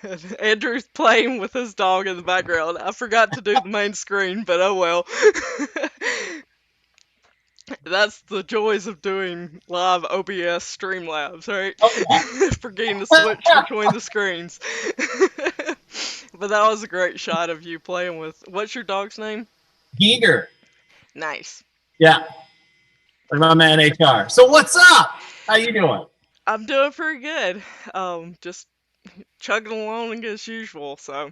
And Andrew's playing with his dog in the background. I forgot to do the main screen, but oh well. That's the joys of doing live OBS Streamlabs, right? Oh yeah. Forgetting to switch between the screens. But that was a great shot of you playing with. What's your dog's name? Giger. Nice. Yeah. Like my man HR. So what's up? How you doing? I'm doing pretty good. Just chugging along as usual. So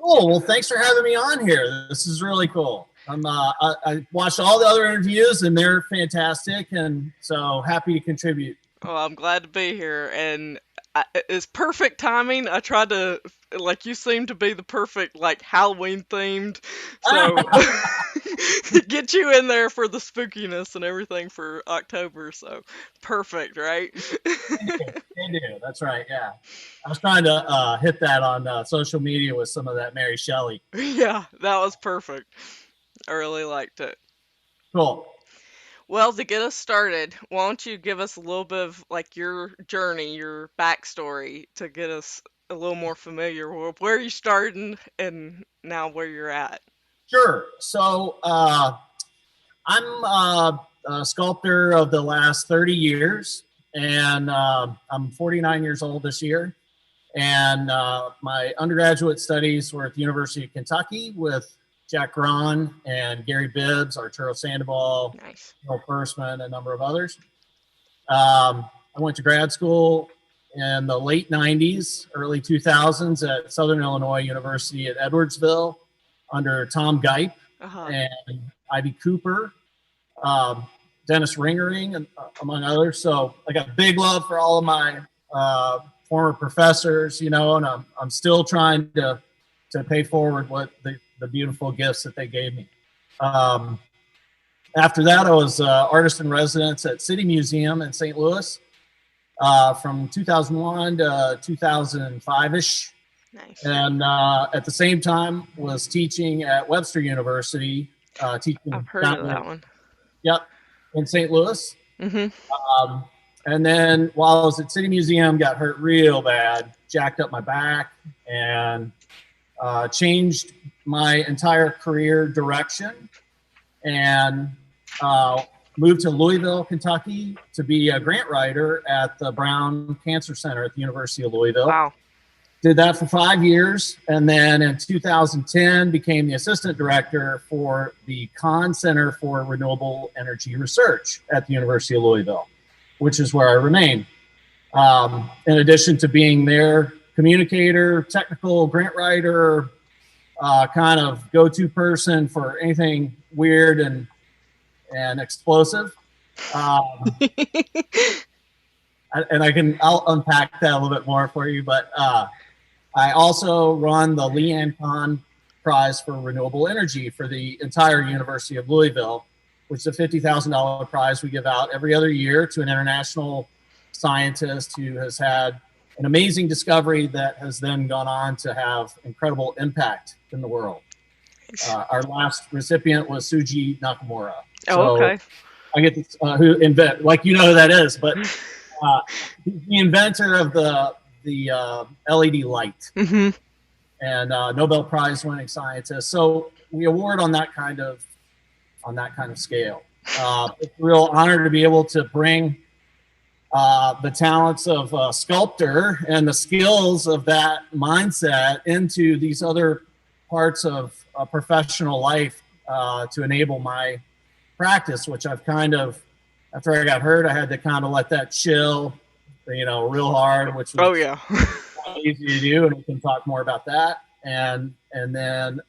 Cool. Well, thanks for having me on here. This is really cool. I watched all the other interviews and they're fantastic, and so happy to contribute. well, I'm glad to be here, and it's perfect timing. I tried to, like, you seem to be the perfect, like, Halloween themed, so get you in there for the spookiness and everything for October, so perfect, right? Can do. That's right. Yeah. I was trying to hit that on social media with some of that Mary Shelley. Yeah, that was perfect. I really liked it. Cool. Well, to get us started, why don't you give us a little bit of like your journey, your backstory to get us a little more familiar with where you started and now where you're at. Sure. So I'm a sculptor of the last 30 years, and I'm 49 years old this year. And my undergraduate studies were at the University of Kentucky with Jack Braun and Gary Bibbs, Arturo Sandoval, Nice. Neil Persman, and a number of others. I went to grad school in the late 90s, early 2000s at Southern Illinois University at Edwardsville under Tom Geip Uh-huh. and Ivy Cooper, um, Dennis Ringering, and, among others. So I got big love for all of my former professors, you know, and I'm still trying to pay forward what the beautiful gifts that they gave me. After that, I was artist in residence at City Museum in St. Louis from 2001 to 2005-ish. Nice. And at the same time was teaching at Webster University, teaching. I've heard of that one. Yep, in St. Louis. Mm-hmm. And then while I was at City Museum, got hurt real bad, jacked up my back, and changed my entire career direction, and moved to Louisville, Kentucky to be a grant writer at the Brown Cancer Center at the University of Louisville. Wow. Did that for 5 years, and then in 2010 became the assistant director for the Kahn Center for Renewable Energy Research at the University of Louisville, which is where I remain. In addition to being their communicator, technical grant writer, kind of go-to person for anything weird and explosive. And I'll unpack that a little bit more for you, but I also run the Leanne Kahn Prize for Renewable Energy for the entire University of Louisville, which is a $50,000 prize we give out every other year to an international scientist who has had an amazing discovery that has then gone on to have incredible impact in the world. Our last recipient was Suji Nakamura. Oh, okay. I get this, who invent, like, you know who that is, but he's the inventor of the LED light, Mm-hmm. and Nobel Prize winning scientist. So we award on that kind of scale. It's a real honor to be able to bring the talents of a sculptor and the skills of that mindset into these other parts of professional life to enable my practice, which I've kind of, after I got hurt, I had to kind of let that chill, you know, real hard, which was not easy to do, and we can talk more about that. And then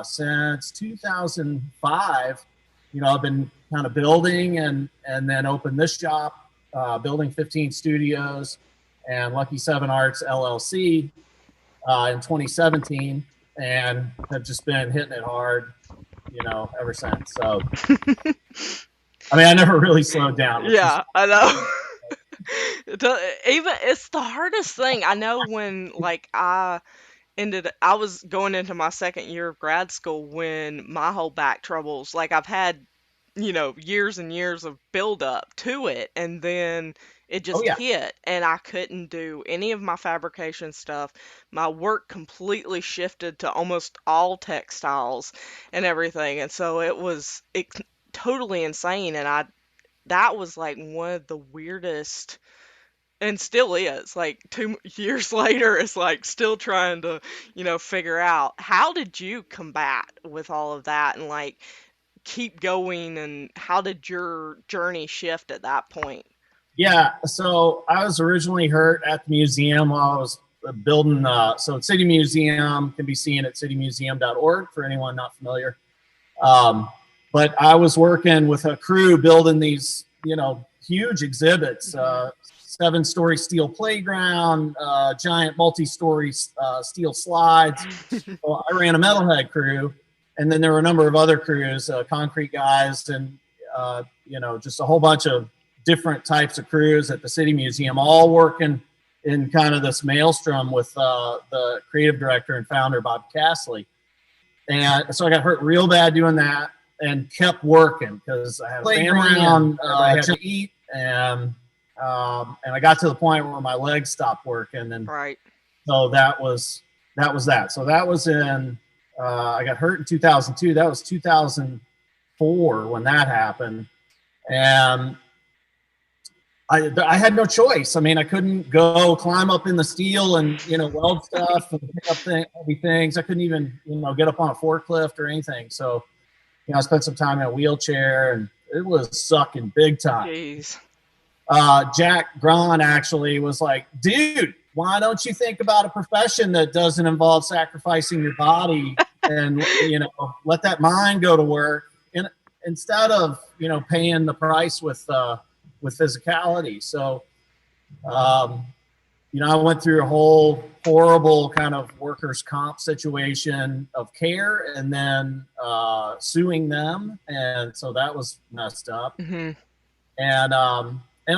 since 2005, you know, I've been kind of building and then opened this shop, building 15 studios and Lucky 7 Arts LLC in 2017, and have just been hitting it hard, you know, ever since. So, I mean, I never really slowed down. Yeah, I know. Even it's the hardest thing. I know when like I I was going into my second year of grad school when my whole back troubles, like I've had, years and years of build up to it, and then it Oh just yeah. hit, and I couldn't do any of my fabrication stuff. My work completely shifted to almost all textiles and everything, and so it totally insane, and I that was like one of the weirdest, and still is, like 2 years later, it's like still trying to figure out how did you combat with all of that and like keep going, and how did your journey shift at that point? Yeah, so I was originally hurt at the museum while I was building. So City Museum can be seen at citymuseum.org for anyone not familiar. Um, but I was working with a crew building these, huge exhibits, Hmm. 7-story steel playground, giant multi-story steel slides. So I ran a metalhead crew, and then there were a number of other crews, concrete guys, and just a whole bunch of different types of crews at the City Museum, all working in kind of this maelstrom with the creative director and founder Bob Castley. And so I got hurt real bad doing that, and kept working because I had a family and I had to eat, and I got to the point where my legs stopped working, and Right. so that. So that was in I got hurt in 2002. That was 2004 when that happened, and I had no choice. I mean, I couldn't go climb up in the steel and weld stuff and pick up heavy things. I couldn't even get up on a forklift or anything. So I spent some time in a wheelchair, and it was sucking big time. Jeez. Jack Braun actually was like, dude, why don't you think about a profession that doesn't involve sacrificing your body and let that mind go to work, and instead of paying the price with physicality. So I went through a whole horrible kind of workers' comp situation of care, and then suing them, and so that was messed up. Hmm. And I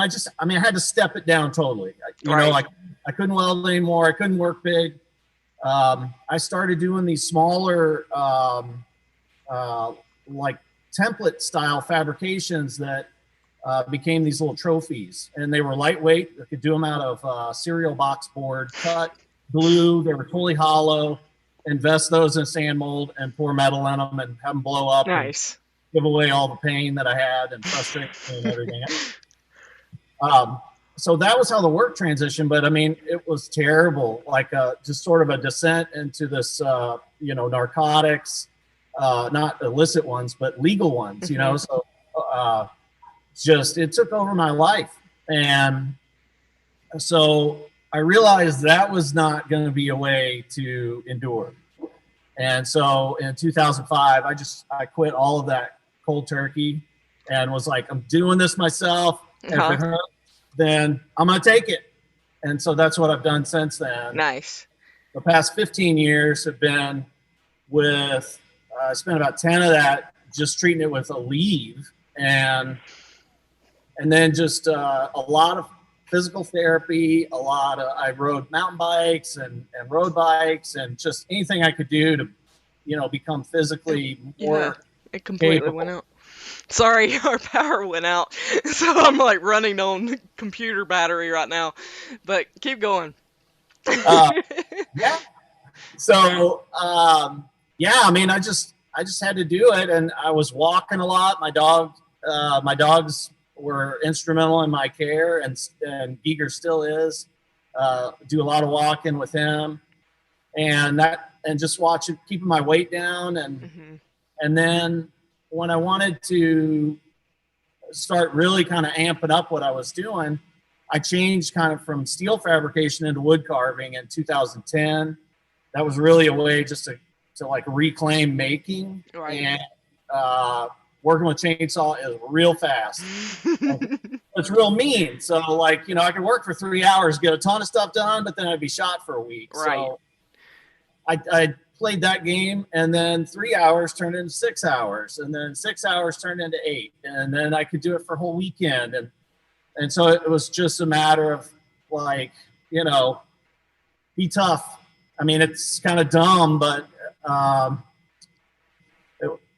had to step it down totally. Right. I couldn't weld anymore. I couldn't work big. I started doing these smaller, like template style fabrications that became these little trophies, and they were lightweight. I could do them out of cereal box board, cut, glue. They were totally hollow. Invest those in a sand mold and pour metal in them and have them blow up and Nice. give away all the pain that I had and frustration and everything. Um, so that was how the work transitioned. But I mean, it was terrible, like just sort of a descent into this, narcotics, not illicit ones, but legal ones, Hmm. So just it took over my life. And so I realized that was not going to be a way to endure. And so in 2005, I quit all of that cold turkey and was like, I'm doing this myself. And if Huh. it hurts, then I'm going to take it. And so that's what I've done since then. Nice. The past 15 years have been with, I spent about 10 of that just treating it with a leave, and then just a lot of physical therapy, I rode mountain bikes and road bikes, and just anything I could do to, become physically Yeah, more it completely went capable. out. Sorry, our power went out, so I'm like running on computer battery right now. But keep going. Uh, yeah. So, yeah, I mean, I just had to do it, and I was walking a lot. My dogs were instrumental in my care, and Giger still is. Do a lot of walking with him, and just watching, keeping my weight down, Hmm. and then when I wanted to start really kind of amping up what I was doing, I changed kind of from steel fabrication into wood carving in 2010. That was really a way just to like reclaim making, Right. and working with chainsaw is real fast. It's real mean. So like, I could work for 3 hours, get a ton of stuff done, but then I'd be shot for a week. Right. So I played that game, and then 3 hours turned into 6 hours, and then 6 hours turned into 8, and then I could do it for a whole weekend, and so it was just a matter of like, be tough, I mean, it's kind of dumb, but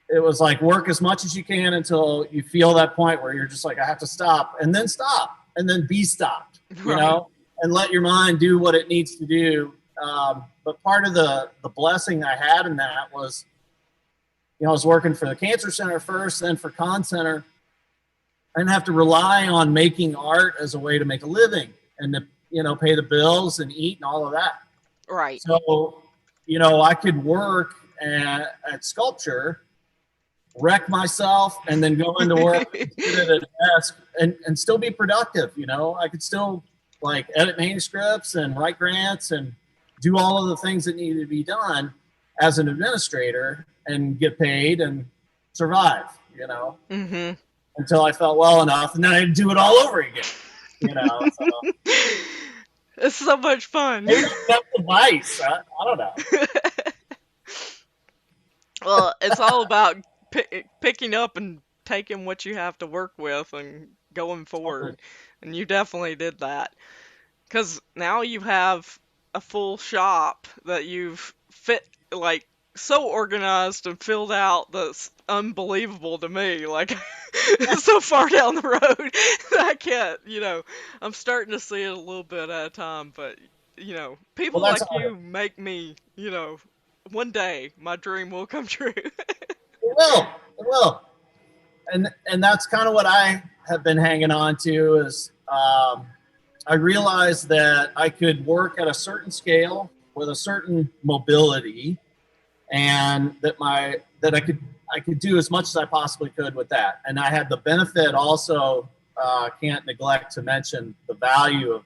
it was like work as much as you can until you feel that point where you're just like, I have to stop, and then be stopped, you Right. know, and let your mind do what it needs to do. But part of the blessing I had in that was, I was working for the Cancer Center first, then for Con Center. I didn't have to rely on making art as a way to make a living and to, pay the bills and eat and all of that. Right. So, I could work at sculpture, wreck myself, and then go into work, sit at a desk, and still be productive. I could still like edit manuscripts and write grants and do all of the things that needed to be done as an administrator and get paid and survive, Mm-hmm. until I felt well enough, and then I'd do it all over again, So. It's so much fun. Maybe that's advice. I don't know. Well, it's all about picking up and taking what you have to work with and going forward. And you definitely did that. Because now you have a full shop that you've like, so organized and filled out that's unbelievable to me. Like, so far down the road, I can't, I'm starting to see it a little bit at a time, but, people Well, like you make me, one day my dream will come true. It will. And that's kind of what I have been hanging on to is I realized that I could work at a certain scale with a certain mobility, and that I could do as much as I possibly could with that. And I had the benefit also, can't neglect to mention the value of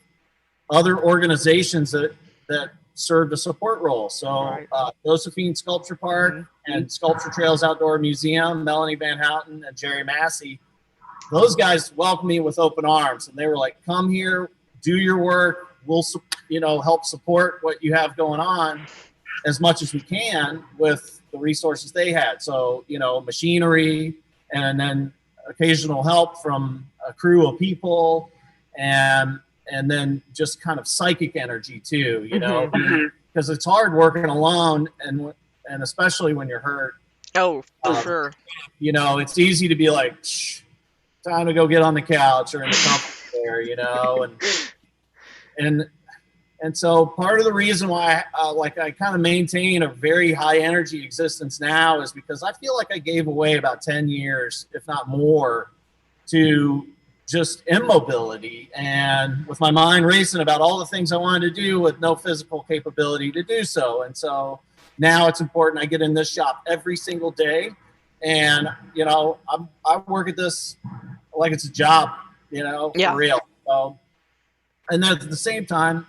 other organizations that served a support role. So Josephine Sculpture Park and Sculpture Trails Outdoor Museum, Melanie Van Houten and Gerry Massey, those guys welcomed me with open arms, and they were like, come here, do your work. We'll, help support what you have going on as much as we can with the resources they had. So, machinery, and then occasional help from a crew of people, and then just kind of psychic energy too, because it's hard working alone, and especially when you're hurt. Oh, for sure. It's easy to be like, time to go get on the couch or in the comfort chair, and so part of the reason why I kind of maintain a very high energy existence now is because I feel like I gave away about 10 years, if not more, to just immobility, and with my mind racing about all the things I wanted to do with no physical capability to do so. And so now it's important I get in this shop every single day, and I work at this like it's a job, for real. So, and then at the same time,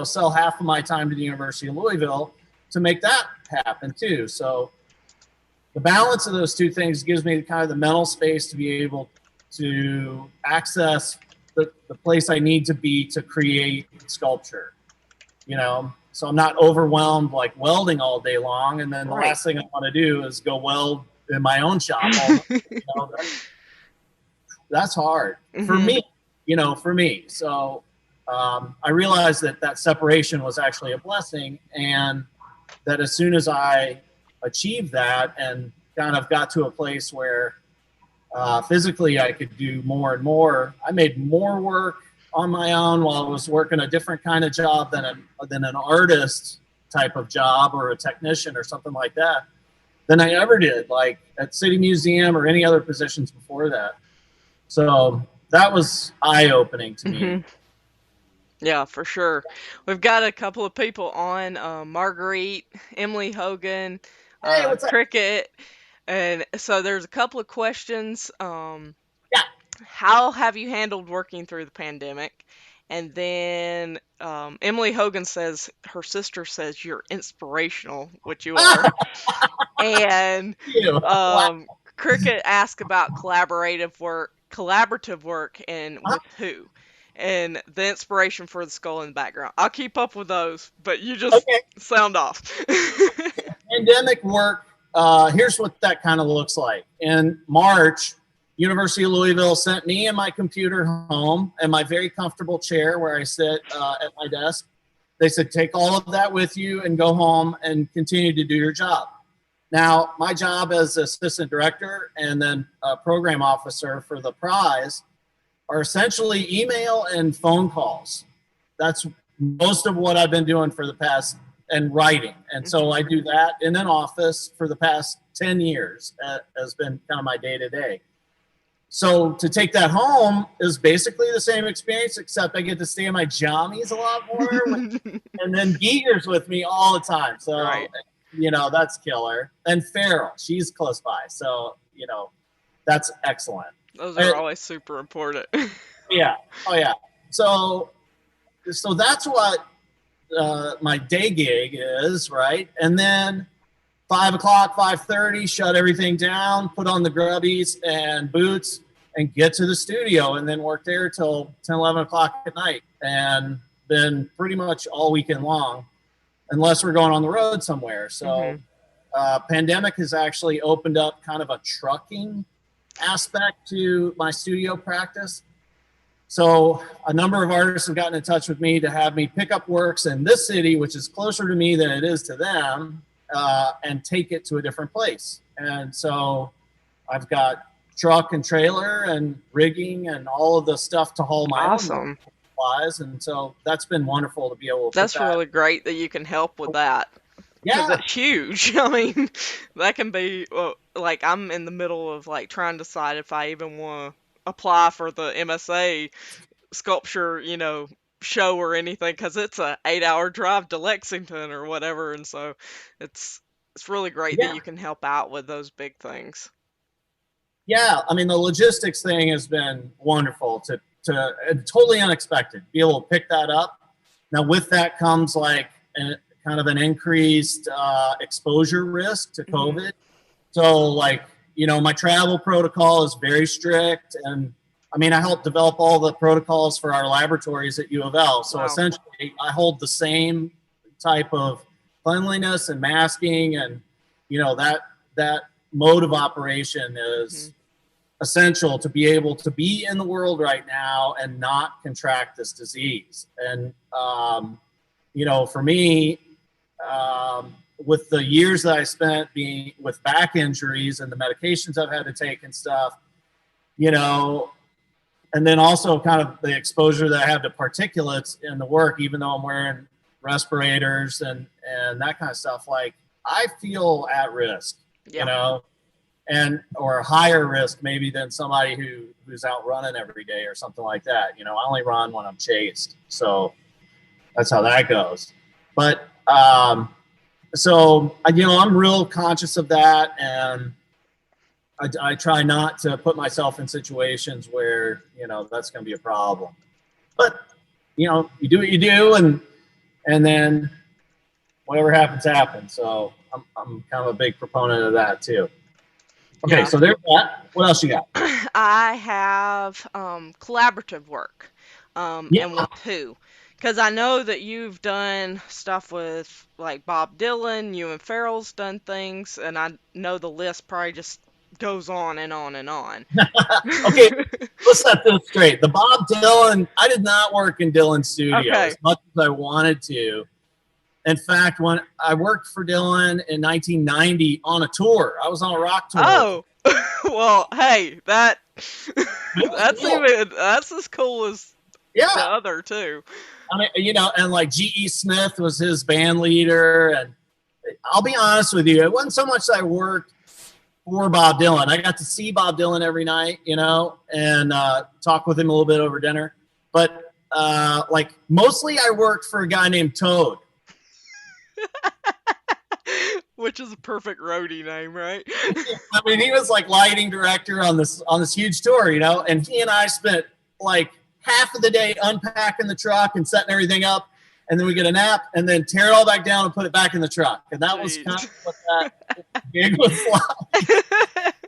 sell half of my time to the University of Louisville to make that happen too. So the balance of those two things gives me kind of the mental space to be able to access the place I need to be to create sculpture, so I'm not overwhelmed like welding all day long. And then the last thing I want to do is go weld in my own shop. That's hard for me, for me. So I realized that separation was actually a blessing, and that as soon as I achieved that and kind of got to a place where physically I could do more and more, I made more work on my own while I was working a different kind of job than an artist type of job or a technician or something like that than I ever did, like at City Museum or any other positions before that. So that was eye-opening to me. Yeah, for sure. We've got a couple of people on, Marguerite, Emily Hogan, Hey, what's up? Cricket, and so there's a couple of questions. Yeah. How have you handled working through the pandemic? And then Emily Hogan says her sister says you're inspirational, which you are. And Cricket asked about collaborative work, and with who? And the inspiration for the skull in the background. I'll keep up with those, but you just sound off. Pandemic work, here's what that kind of looks like. In March, University of Louisville sent me and my computer home and my very comfortable chair where I sit at my desk. they said, take all of that with you and go home and continue to do your job. Now, my job as assistant director and then program officer for the prize are essentially email and phone calls. That's most of what I've been doing for the past, and writing. And so I do that in an office for the past 10 years has been kind of my day to day. So to take that home is basically the same experience, except I get to stay in my jammies a lot more and then Giger's with me all the time. So, Right. you know, that's killer. And Farrell, she's close by. So, you know, that's excellent. Those are always super important. Yeah. Oh, yeah. So that's what my day gig is, right? And then 5 o'clock, 5:30, shut everything down, put on the grubbies and boots, and get to the studio, and then work there till 10, 11 o'clock at night, and then pretty much all weekend long, unless we're going on the road somewhere. So pandemic has actually opened up kind of a trucking aspect to my studio practice. So a number of artists have gotten in touch with me to have me pick up works in this city, which is closer to me than it is to them, and take it to a different place. And so I've got truck and trailer and rigging and all of the stuff to haul my own supplies. And so that's been wonderful to be able to That's really great that you can help with that. Yeah. That's huge. I mean, that can be, like, I'm in the middle of, like, trying to decide if I even want to apply for the MSA sculpture, you know, show or anything, because it's a 8-hour drive to Lexington or whatever. And so it's really great that you can help out with those big things. Yeah, I mean, the logistics thing has been wonderful to totally unexpected. Be able to pick that up. Now, with that comes like kind of an increased exposure risk to COVID. So, like, you know, my travel protocol is very strict, and I mean, I helped develop all the protocols for our laboratories at U of L. So essentially, I hold the same type of cleanliness and masking, and you know that mode of operation is essential to be able to be in the world right now and not contract this disease. And you know, for me, with the years that I spent being with back injuries and the medications I've had to take and stuff, you know, and then also kind of the exposure that I have to particulates in the work, even though I'm wearing respirators and that kind of stuff, like I feel at risk, you know, and or higher risk maybe than somebody who's out running every day or something like that. You know, I only run when I'm chased. So that's how that goes. But so, you know, I'm real conscious of that, and I try not to put myself in situations where, you know, that's going to be a problem. But, you know, you do what you do, and then whatever happens, happens. So I'm kind of a big proponent of that too. Okay, so there's that. What else you got? I have collaborative work. And with who? Because I know that you've done stuff with, like, Bob Dylan, you and Farrell's done things, and I know the list probably just goes on and on and on. Okay, let's set this straight. The Bob Dylan, I did not work in Dylan's studio as much as I wanted to. In fact, when I worked for Dylan in 1990 on a tour, I was on a rock tour. Oh, well, hey, that's as cool as the other too. I mean, you know, and like G.E. Smith was his band leader, and I'll be honest with you, it wasn't so much that I worked for Bob Dylan. I got to see Bob Dylan every night, you know, and talk with him a little bit over dinner. But like mostly I worked for a guy named Toad. Which is a perfect roadie name, right? I mean, he was like lighting director on this huge tour, you know, and he and I spent like half of the day unpacking the truck and setting everything up, and then we get a nap and then tear it all back down and put it back in the truck. And that was kind of what that gig was like. It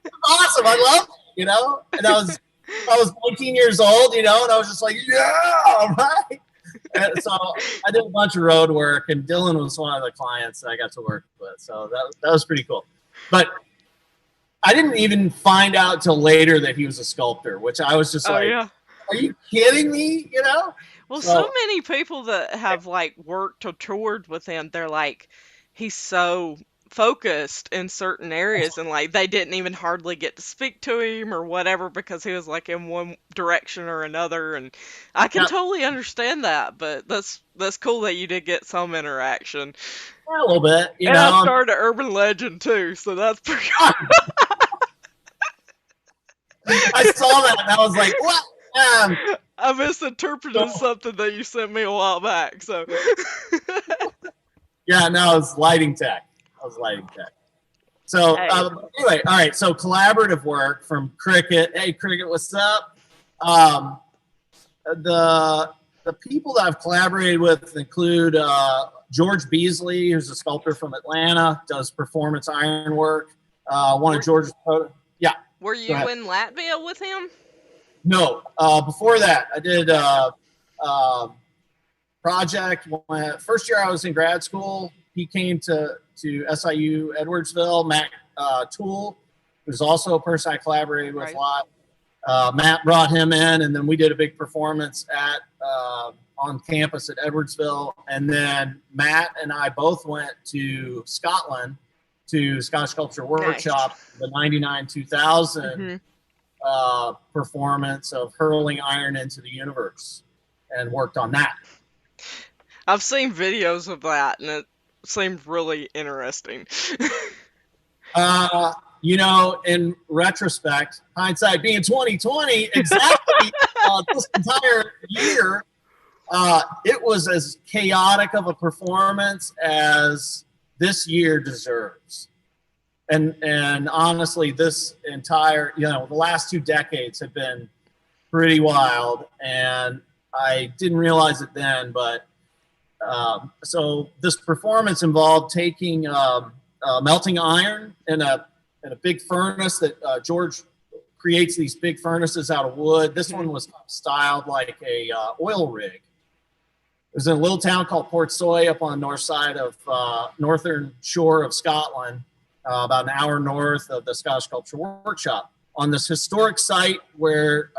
was awesome. I loved it, you know, and I was 19 years old, you know, and I was just like, yeah, right. And so I did a bunch of road work, and Dylan was one of the clients that I got to work with. So that was pretty cool. But I didn't even find out till later that he was a sculptor, which I was just are you kidding me? You know? Well, so So many people that have like worked or toured with him, they're like, he's so focused in certain areas, and like they didn't even hardly get to speak to him or whatever because he was like in one direction or another. And I can yeah, totally understand that, but that's cool that you did get some interaction. a little bit, you And I know. started an urban legend too, so that's pretty. I saw that and I was like, what? I misinterpreted So, something that you sent me a while back, so. yeah, no, it's lighting tech. I was lighting tech. So Hey. anyway, all right. So collaborative work from Cricket. Hey, Cricket, what's up? Um, the people that I've collaborated with include George Beasley, who's a sculptor from Atlanta, does performance ironwork. One of George's, yeah. Were you in Latvia with him? No, before that, I did project. First year I was in grad school, he came to SIU Edwardsville. Matt Toole, who's also a person I collaborated with a lot. Matt brought him in, and then we did a big performance at on campus at Edwardsville. And then Matt and I both went to Scotland to Scottish Sculpture Workshop, the 99-2000 performance of hurling iron into the universe, and worked on that. I've seen videos of that, and it seemed really interesting. You know, in retrospect, hindsight being 2020, exactly this entire year, it was as chaotic of a performance as this year deserves. And honestly, this entire, you know, the last 2 decades have been pretty wild, and I didn't realize it then, but so this performance involved taking melting iron in a big furnace that George creates these big furnaces out of wood. This one was styled like a oil rig. It was in a little town called Port Soy up on the north side of northern shore of Scotland, about an hour north of the Scottish Sculpture Workshop, on this historic site where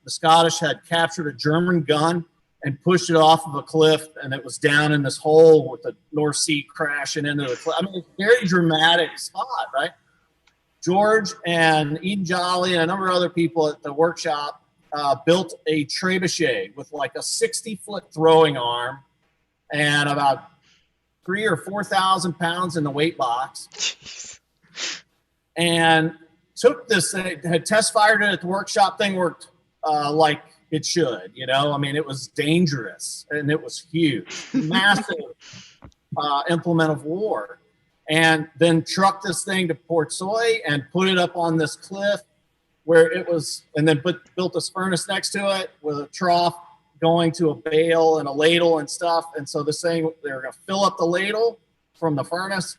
the Scottish had captured a German gun and pushed it off of a cliff, and it was down in this hole with the North Sea crashing into the cliff. I mean, it's a very dramatic spot, right? George and Eden Jolly and a number of other people at the workshop built a trebuchet with like a 60-foot throwing arm and about 3,000 or 4,000 pounds in the weight box. Jeez. And took this thing, had test fired it at the workshop. Thing worked like it should, you know. I mean, it was dangerous and it was huge, massive implement of war. And then trucked this thing to Port Soy and put it up on this cliff where it was, and then built this furnace next to it with a trough going to a bale and a ladle and stuff. And so this thing, they were going to fill up the ladle from the furnace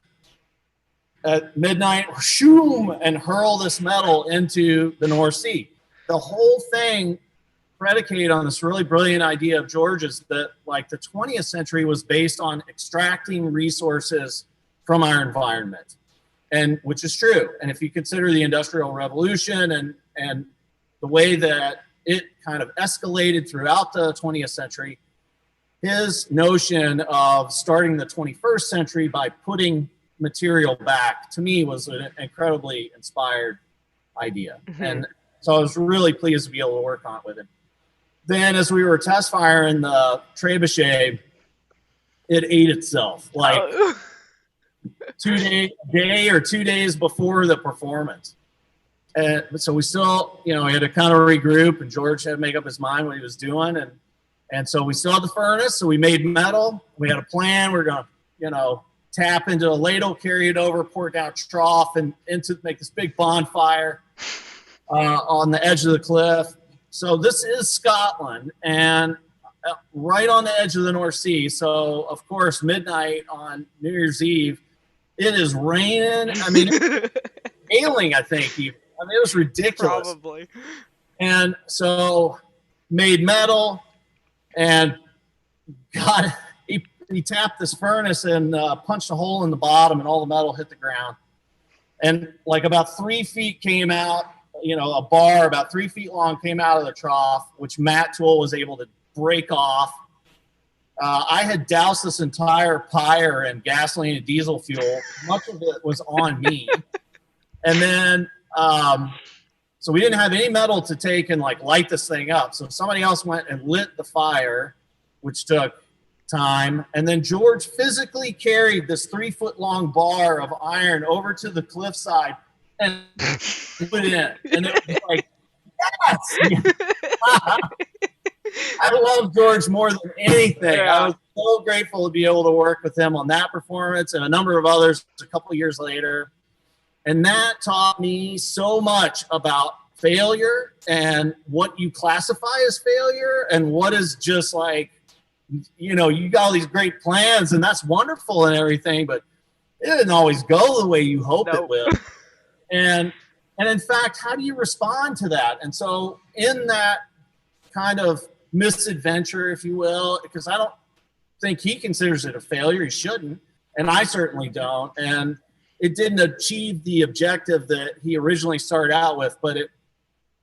at midnight, shoom, and hurl this metal into the North Sea. The whole thing predicated on this really brilliant idea of George's that like the 20th century was based on extracting resources from our environment, and which is true. And if you consider the Industrial Revolution and the way that it kind of escalated throughout the 20th century, his notion of starting the 21st century by putting material back, to me, was an incredibly inspired idea. And so I was really pleased to be able to work on it with him. Then as we were test firing the trebuchet, it ate itself like 2 days before the performance. And so we still, you know, we had to kind of regroup, and George had to make up his mind what he was doing. And so we still had the furnace, so we made metal. We had a plan. We were going to, you know, tap into a ladle, carry it over, pour it down a trough, and make this big bonfire on the edge of the cliff. So this is Scotland, and right on the edge of the North Sea. So, of course, midnight on New Year's Eve, it is raining. I mean, hailing, I think. Even. I mean, it was ridiculous. Probably. And so made metal and he tapped this furnace and punched a hole in the bottom, and all the metal hit the ground. And like about 3 feet came out a bar about 3 feet long came out of the trough, which Matt Toole was able to break off. I had doused this entire pyre in gasoline and diesel fuel. Much of it was on me. And then, so we didn't have any metal to take and like light this thing up. So somebody else went and lit the fire, which took time. And then George physically carried this 3 foot long bar of iron over to the cliffside and put it in. And it was like, yes. I love George more than anything. Yeah. I was so grateful to be able to work with him on that performance and a number of others a couple of years later. And that taught me so much about failure and what you classify as failure and what is just like, you got all these great plans and that's wonderful and everything, but it didn't always go the way you hope it will. And in fact, how do you respond to that? And so in that kind of misadventure, if you will, because I don't think he considers it a failure. He shouldn't. And I certainly don't. And it didn't achieve the objective that he originally started out with, but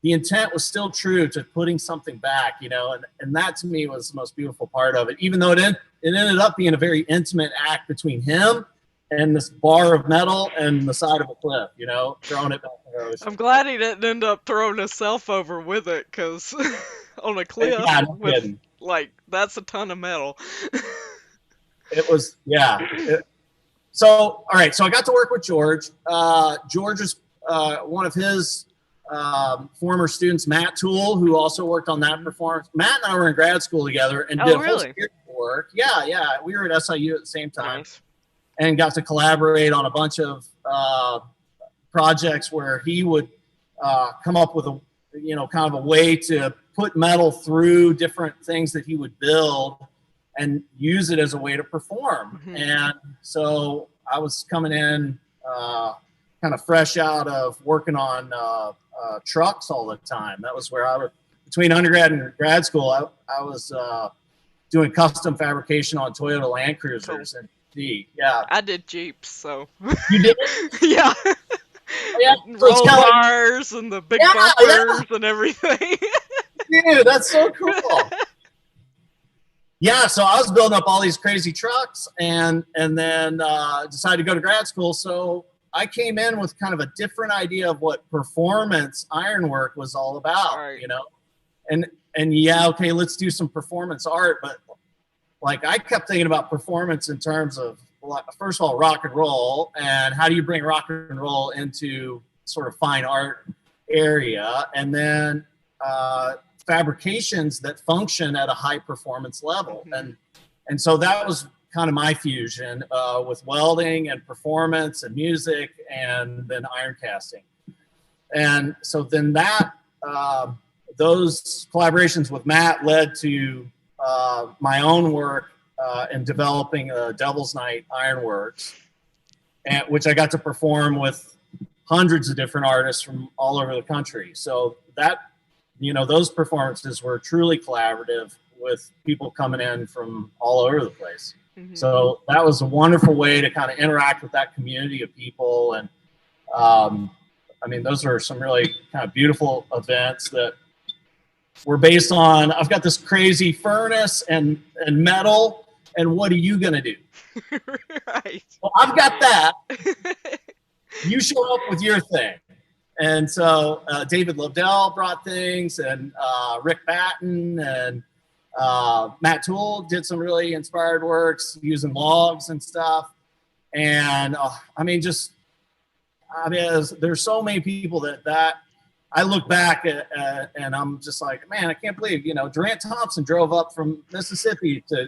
the intent was still true to putting something back, and that to me was the most beautiful part of it, even though it ended up being a very intimate act between him and this bar of metal and the side of a cliff, throwing it back in the ocean. I'm glad he didn't end up throwing himself over with it, because on a cliff, Yeah, no kidding. That's a ton of metal. It was, yeah. So, all right. So I got to work with George. George is one of his former students, Matt Toole, who also worked on that performance. Matt and I were in grad school together and did whole series of work. Yeah. We were at SIU at the same time. Nice. And got to collaborate on a bunch of projects where he would come up with a, kind of a way to put metal through different things that he would build and use it as a way to perform. Mm-hmm. And so I was coming in kind of fresh out of working on trucks all the time. That was where I was, between undergrad and grad school, I was doing custom fabrication on Toyota Land Cruisers. Cool. And yeah, I did Jeeps, so. You did? Yeah. Yeah. Roll bars and the big bumpers and everything. Dude, that's so cool. Yeah, so I was building up all these crazy trucks and then decided to go to grad school. So I came in with kind of a different idea of what performance ironwork was all about, right. And yeah, okay, let's do some performance art. But like I kept thinking about performance in terms of, first of all, rock and roll, and how do you bring rock and roll into sort of fine art area, and then fabrications that function at a high performance level. Mm-hmm. And so that was kind of my fusion with welding and performance and music and then iron casting. And so then that those collaborations with Matt led to my own work in developing Devil's Night Ironworks, which I got to perform with hundreds of different artists from all over the country. So that, those performances were truly collaborative with people coming in from all over the place. Mm-hmm. So that was a wonderful way to kind of interact with that community of people. And those are some really kind of beautiful events that were based on, I've got this crazy furnace and metal, and what are you going to do? Right. Well, I've got that. You show up with your thing. And so David Lobdell brought things, and Rick Batten and Matt Toole did some really inspired works using logs and stuff. And there's so many people that I look back at, and I'm just like, man, I can't believe, Durant Thompson drove up from Mississippi to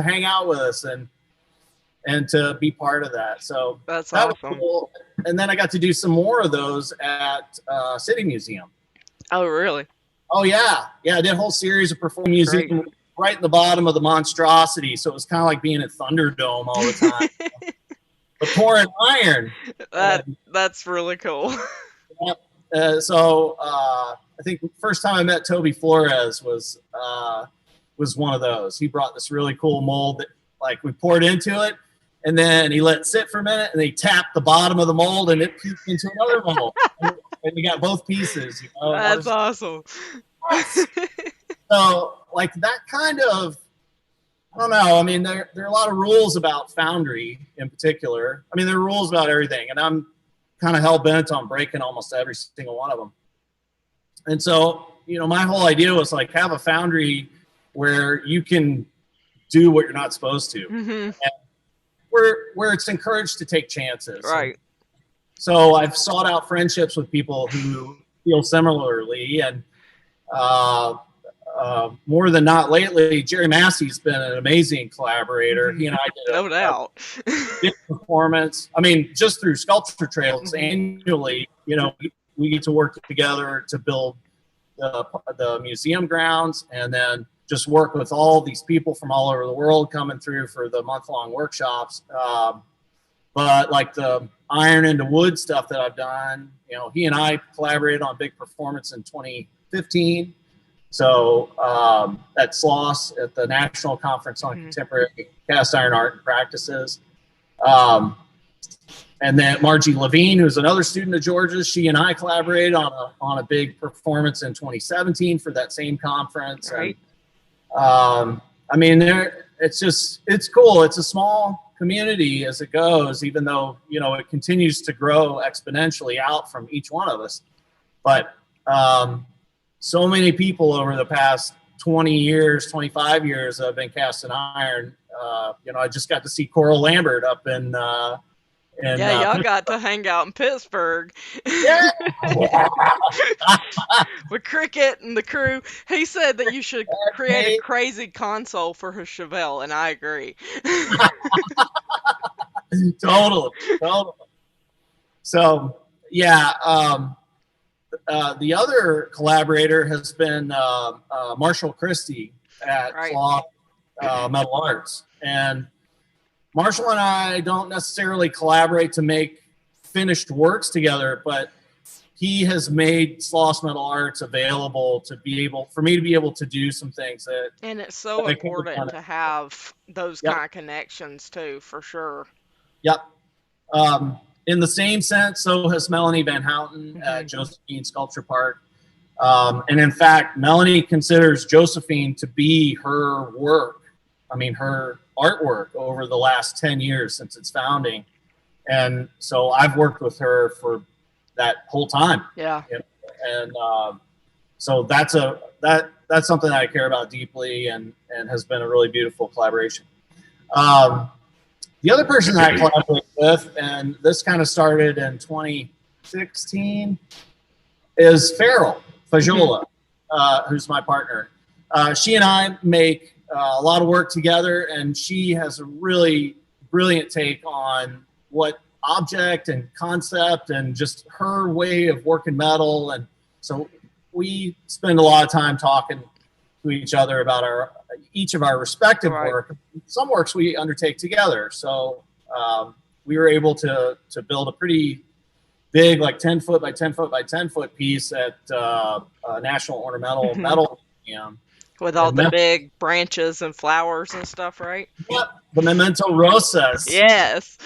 hang out with us and to be part of that. So that's that awesome. Was cool. And then I got to do some more of those at City Museum. Oh, really? Oh, yeah. Yeah, I did a whole series of performing museum right in the bottom of the monstrosity. So it was kind of like being at Thunderdome all the time. But pouring iron. That's really cool. Yeah. So I think the first time I met Toby Flores was one of those. He brought this really cool mold that, like, we poured into it, and then he let it sit for a minute, and he tapped the bottom of the mold, and it peeked into another mold. and you got both pieces, you know. That's awesome. Yes. So like that kind of, I don't know. I mean, there are a lot of rules about Foundry in particular. I mean, there are rules about everything, and I'm kind of hell bent on breaking almost every single one of them. And so, you know, my whole idea was like have a Foundry where you can do what you're not supposed to, and where it's encouraged to take chances. Right. And so I've sought out friendships with people who feel similarly, and more than not lately, Jerry Massey's been an amazing collaborator. He and I did No doubt. big performance. I mean, just through sculpture trails annually, you know, we get to work together to build the museum grounds, and then just work with all these people from all over the world coming through for the month-long workshops. But like the iron into wood stuff that I've done, you know, he and I collaborated on a big performance in 2015. So at SLOSS, at the National Conference on Contemporary Cast Iron Art and Practices. And then Margie Levine, who's another student of George's, she and I collaborated on a big performance in 2017 for that same conference. Right. And I mean, it's cool. It's a small community as it goes, even though, you know, it continues to grow exponentially out from each one of us. But so many people over the past 20 years, 25 years have been cast in iron. You know, I just got to see Coral Lambert up in yeah, y'all got to hang out in Pittsburgh. Yeah. With Cricket and the crew. He said that you should create a crazy console for his Chevelle, and I agree. Totally. So, yeah, the other collaborator has been Marshall Christie at SLOSS Metal Arts. And Marshall and I don't necessarily collaborate to make finished works together, but he has made SLOSS Metal Arts available for me to be able to do some things that. And it's so important to have those kind of connections too, for sure. Yep. In the same sense, so has Melanie Van Houten at Josephine Sculpture Park. And in fact, Melanie considers Josephine to be her work. I mean, her artwork over the last 10 years since its founding. And so I've worked with her for that whole time. Yeah. And so that's something that I care about deeply, and has been a really beautiful collaboration. The other person that I collaborate with, and this kind of started in 2016, is Farrell Fajola, who's my partner. She and I make a lot of work together, and she has a really brilliant take on what object and concept and just her way of working metal. And so we spend a lot of time talking to each other about each of our respective work. Some works we undertake together. So we were able to build a pretty big, like 10 foot by 10 foot by 10 foot piece at National Ornamental Metal Museum. With all the big branches and flowers and stuff, right? Yep, the Memento Rosas. Yes.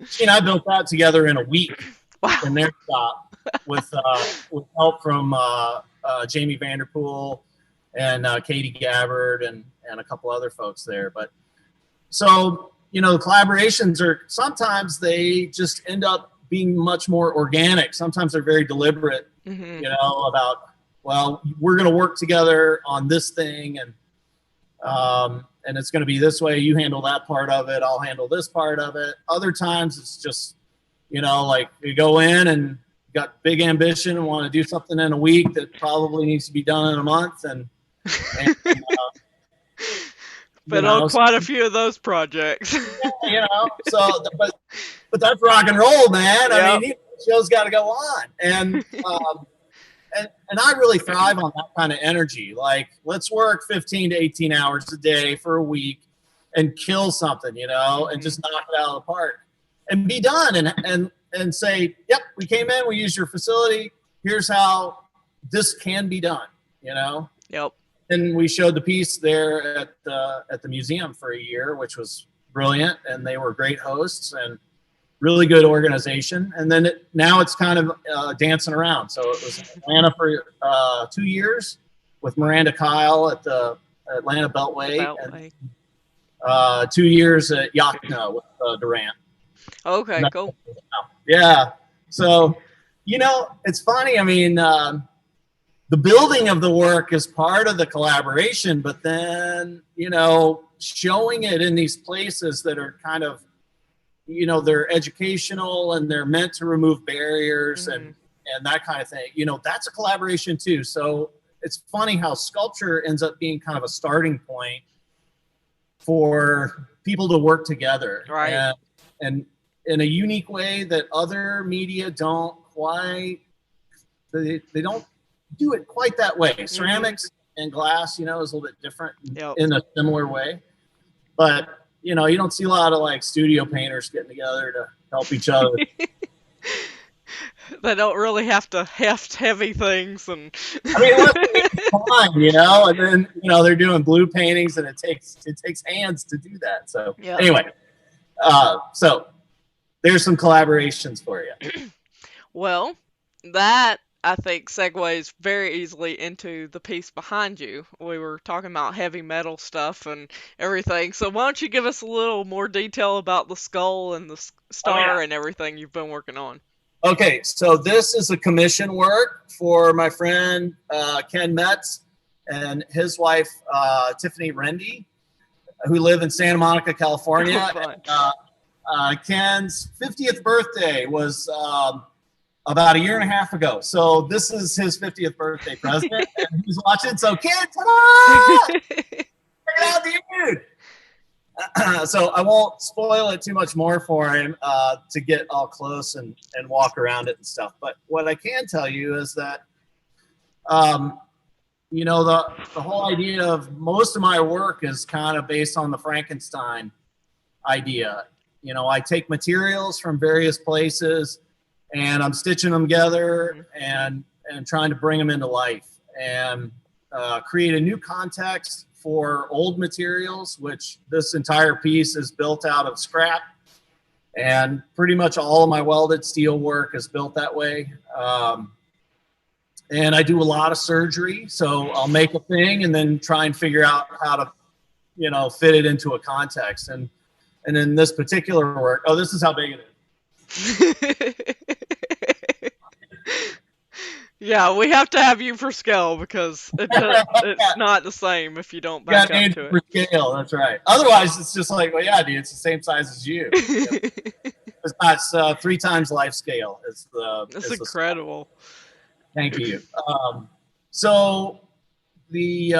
She and I built that together in a week. Wow. In their shop with help from Jamie Vanderpool and Katie Gabbard and a couple other folks there. But so, you know, the collaborations sometimes they just end up being much more organic. Sometimes they're very deliberate, you know, about, well, we're going to work together on this thing, and it's going to be this way. You handle that part of it. I'll handle this part of it. Other times it's just, you know, like you go in and got big ambition and want to do something in a week that probably needs to be done in a month. And been on quite a few of those projects. You know, so, but that's rock and roll, man. Yep. I mean, the show's got to go on. And I really thrive on that kind of energy. Like, let's work 15 to 18 hours a day for a week and kill something, you know, and just knock it out of the park and be done. And say, yep, we came in, we used your facility. Here's how this can be done, you know? Yep. And we showed the piece there at the museum for a year, which was brilliant. And they were great hosts and really good organization. And then now it's kind of dancing around. So it was in Atlanta for 2 years with Miranda Kyle at the Atlanta Beltway, and 2 years at Yakna with Durant. Okay, cool. Yeah. So, it's funny. I mean, the building of the work is part of the collaboration, but then, showing it in these places that are kind of, they're educational and they're meant to remove barriers and that kind of thing, that's a collaboration too. So it's funny how sculpture ends up being kind of a starting point for people to work together. Right. And in a unique way that other media don't quite, they don't do it quite that way. Ceramics and glass, is a little bit different in a similar way. But, you don't see a lot of like studio painters getting together to help each other. They don't really have to heft heavy things. And I mean, it's fun, and then, they're doing blue paintings and it takes hands to do that. So anyway, so there's some collaborations for you. Well, that I think segues very easily into the piece behind you. We were talking about heavy metal stuff and everything. So why don't you give us a little more detail about the skull and the star and everything you've been working on? Okay, so this is a commission work for my friend Ken Metz and his wife Tiffany Rendy, who live in Santa Monica, California. Ken's 50th birthday was about a year and a half ago. So this is his 50th birthday present. And he's watching. So Ken, ta-da! Check it out, dude. So I won't spoil it too much more for him to get all close and walk around it and stuff. But what I can tell you is that, the whole idea of most of my work is kind of based on the Frankenstein idea. I take materials from various places and I'm stitching them together and trying to bring them into life and create a new context for old materials, which this entire piece is built out of scrap. And pretty much all of my welded steel work is built that way. And I do a lot of surgery. So I'll make a thing and then try and figure out how to, fit it into a context. And in this particular work, this is how big it is. Yeah, we have to have you for scale because it's not the same if you don't back up to it. For scale, that's right. Otherwise, it's just like, well, yeah, dude, it's the same size as you. It's not 3 times life scale. It's incredible. Thank you. So the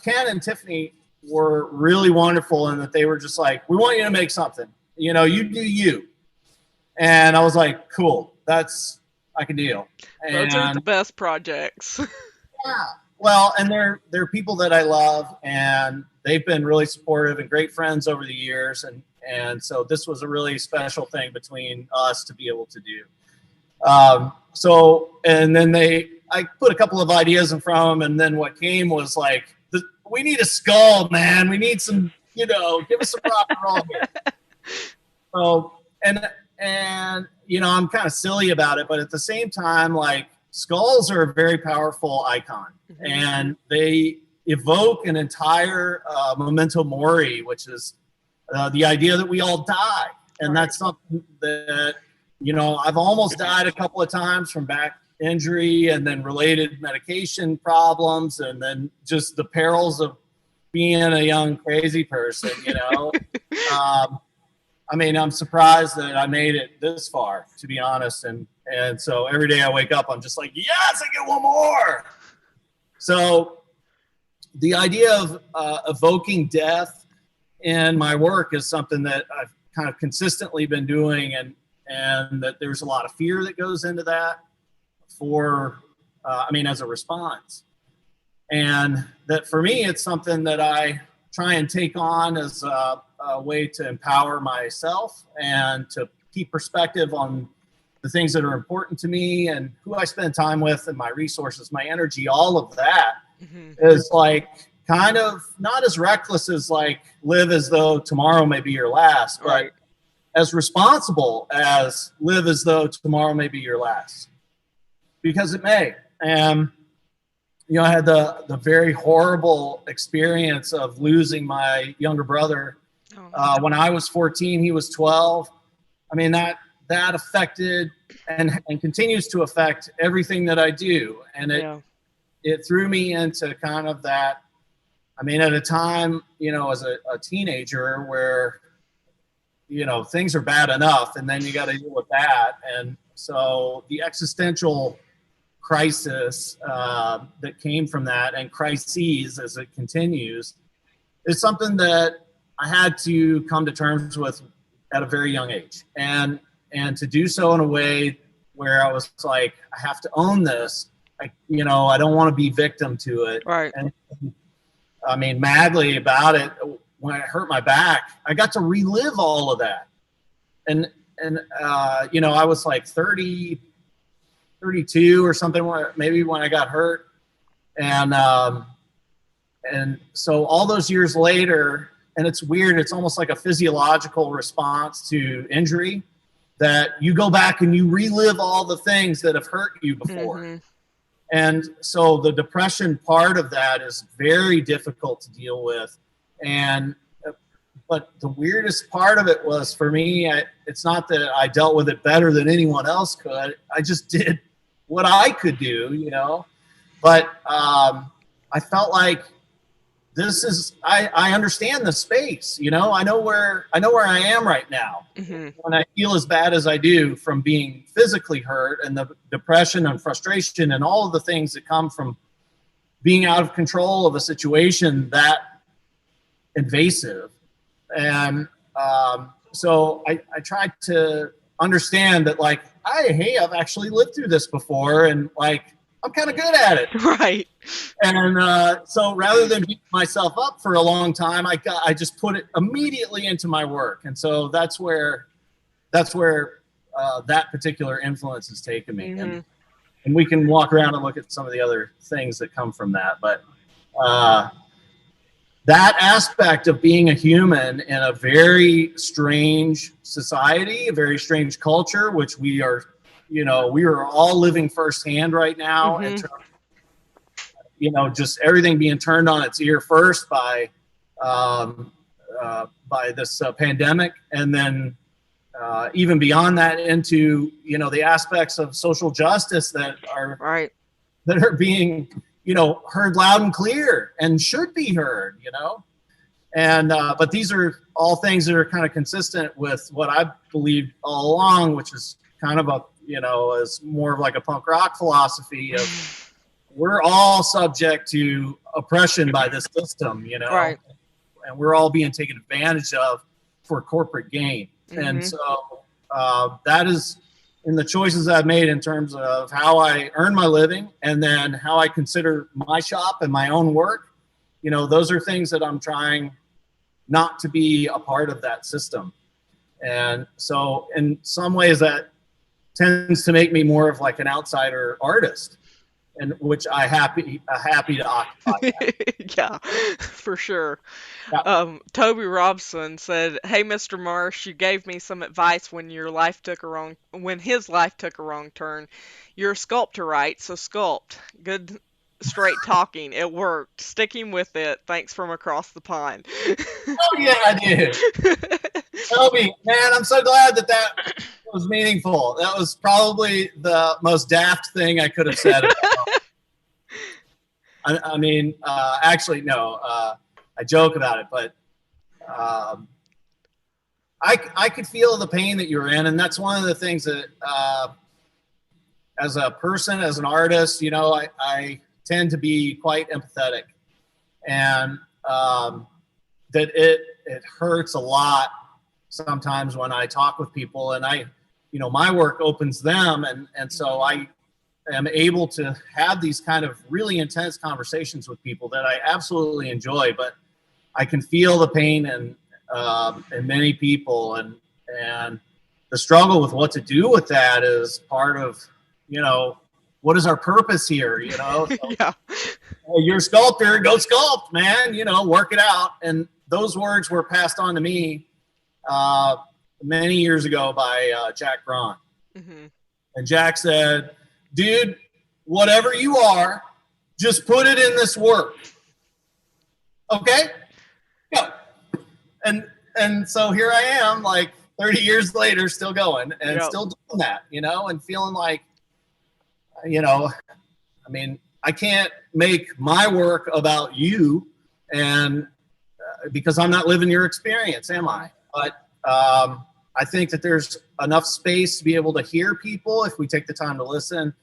Ken and Tiffany were really wonderful in that they were just like, we want you to make something. You do you. And I was like, cool, I can deal. And those are the best projects. Yeah. Well, and they're people that I love, and they've been really supportive and great friends over the years. And so this was a really special thing between us to be able to do. And then I put a couple of ideas in front of them, and then what came was like, we need a skull, man. We need some, give us some rock and roll here. So, and I'm kind of silly about it, but at the same time, like, skulls are a very powerful icon, and they evoke an entire memento mori, which is the idea that we all die. And that's something that, I've almost died a couple of times from back injury and then related medication problems, and then just the perils of being a young crazy person, I mean, I'm surprised that I made it this far, to be honest. And so every day I wake up, I'm just like, yes, I get one more. So the idea of evoking death in my work is something that I've kind of consistently been doing, and that there's a lot of fear that goes into that as a response. And that for me, it's something that I try and take on as a way to empower myself and to keep perspective on the things that are important to me and who I spend time with and my resources, my energy, all of that is like kind of not as reckless as like live as though tomorrow may be your last, but as responsible as live as though tomorrow may be your last, because it may. And I had the very horrible experience of losing my younger brother when I was 14. He was 12. I mean, that affected and continues to affect everything that I do. And it threw me into kind of that. I mean, at a time, as a teenager where, things are bad enough, and then you got to deal with that. And so the existential crisis that came from that, and crises as it continues, is something that I had to come to terms with at a very young age, and to do so in a way where I was like, I have to own this. I don't want to be victim to it. Right. And I mean, madly about it. When I hurt my back, I got to relive all of that. And I was like 30, 32 or something, maybe when I got hurt. And so all those years later, and it's weird, it's almost like a physiological response to injury, that you go back and you relive all the things that have hurt you before. Mm-hmm. And so the depression part of that is very difficult to deal with. But the weirdest part of it was, for me, it's not that I dealt with it better than anyone else could. I just did what I could do, But I felt like I understand the space, I know where I am right now. Mm-hmm. When I feel as bad as I do from being physically hurt, and the depression and frustration and all of the things that come from being out of control of a situation that invasive. And so I tried to understand that, like, I've actually lived through this before, and like, I'm kind of good at it. Right. And so rather than beating myself up for a long time, I just put it immediately into my work. And so that's where that particular influence has taken me. Mm-hmm. And we can walk around and look at some of the other things that come from that. But that aspect of being a human in a very strange society, a very strange culture, which we are all living firsthand right now. Mm-hmm. In terms of, just everything being turned on its ear first by this pandemic, and then even beyond that into the aspects of social justice that are being heard loud and clear and should be heard. And but these are all things that are kind of consistent with what I believed all along, which is kind of is more of like a punk rock philosophy of we're all subject to oppression by this system, right. And we're all being taken advantage of for corporate gain. Mm-hmm. And so that is in the choices I've made in terms of how I earn my living, and then how I consider my shop and my own work. Those are things that I'm trying not to be a part of that system. And so in some ways that tends to make me more of like an outsider artist, and which I happy to occupy that. Yeah, for sure. Yeah. Toby Robson said, "Hey, Mr. Marsh, you gave me some advice when his life took a wrong turn. You're a sculptor, right? So sculpt. Good, straight talking. It worked. Sticking with it. Thanks from across the pond." Oh yeah, I did. Toby, man, I'm so glad that was meaningful. That was probably the most daft thing I could have said. I mean, actually, no. I joke about it, but I could feel the pain that you were in, and that's one of the things that, as a person, as an artist, I tend to be quite empathetic, and that it hurts a lot sometimes when I talk with people, and my work opens them, and so I am able to have these kind of really intense conversations with people that I absolutely enjoy, but I can feel the pain in many people, and the struggle with what to do with that is part of, what is our purpose here, So, yeah. You're a sculptor, go sculpt, man, work it out. And those words were passed on to me many years ago by Jack Braun. Mm-hmm. And Jack said, dude, whatever you are, just put it in this work. Okay? Go. And so here I am, like 30 years later, still going and Yep. still doing that, you know, and feeling like, you know, I mean, I can't make my work about you, and because I'm not living your experience, am I? But I think that there's enough space to be able to hear people if we take the time to listen,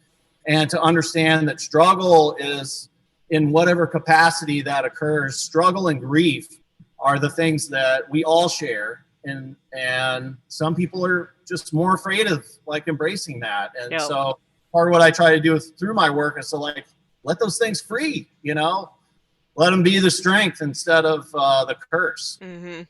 and to understand that struggle is, in whatever capacity that occurs, struggle and grief are the things that we all share. And some people are just more afraid of like embracing that. And Yep. so part of what I try to do through my work is to like, let those things free, you know, let them be the strength instead of the curse. Mm-hmm.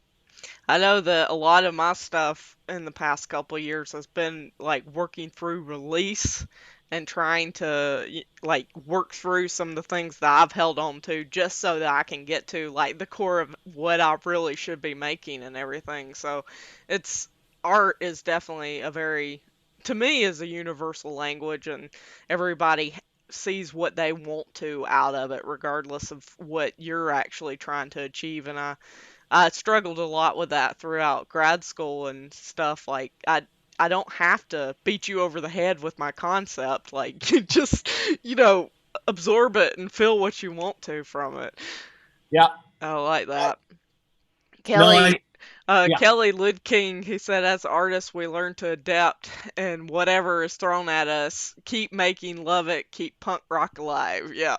I know that a lot of my stuff in the past couple of years has been like working through release and trying to like work through some of the things that I've held on to just so that I can get to like the core of what I really should be making and everything. So it's art is definitely a very, to me, is a universal language, and everybody sees what they want to out of it regardless of what you're actually trying to achieve. And I struggled a lot with that throughout grad school and stuff. Like I don't have to beat you over the head with my concept. Like you just, you know, absorb it and feel what you want to from it. Yeah. I like that. No, Kelly yeah. Kelly Ludking, he said, as artists, we learn to adapt and whatever is thrown at us, keep making, love it, keep punk rock alive. Yeah.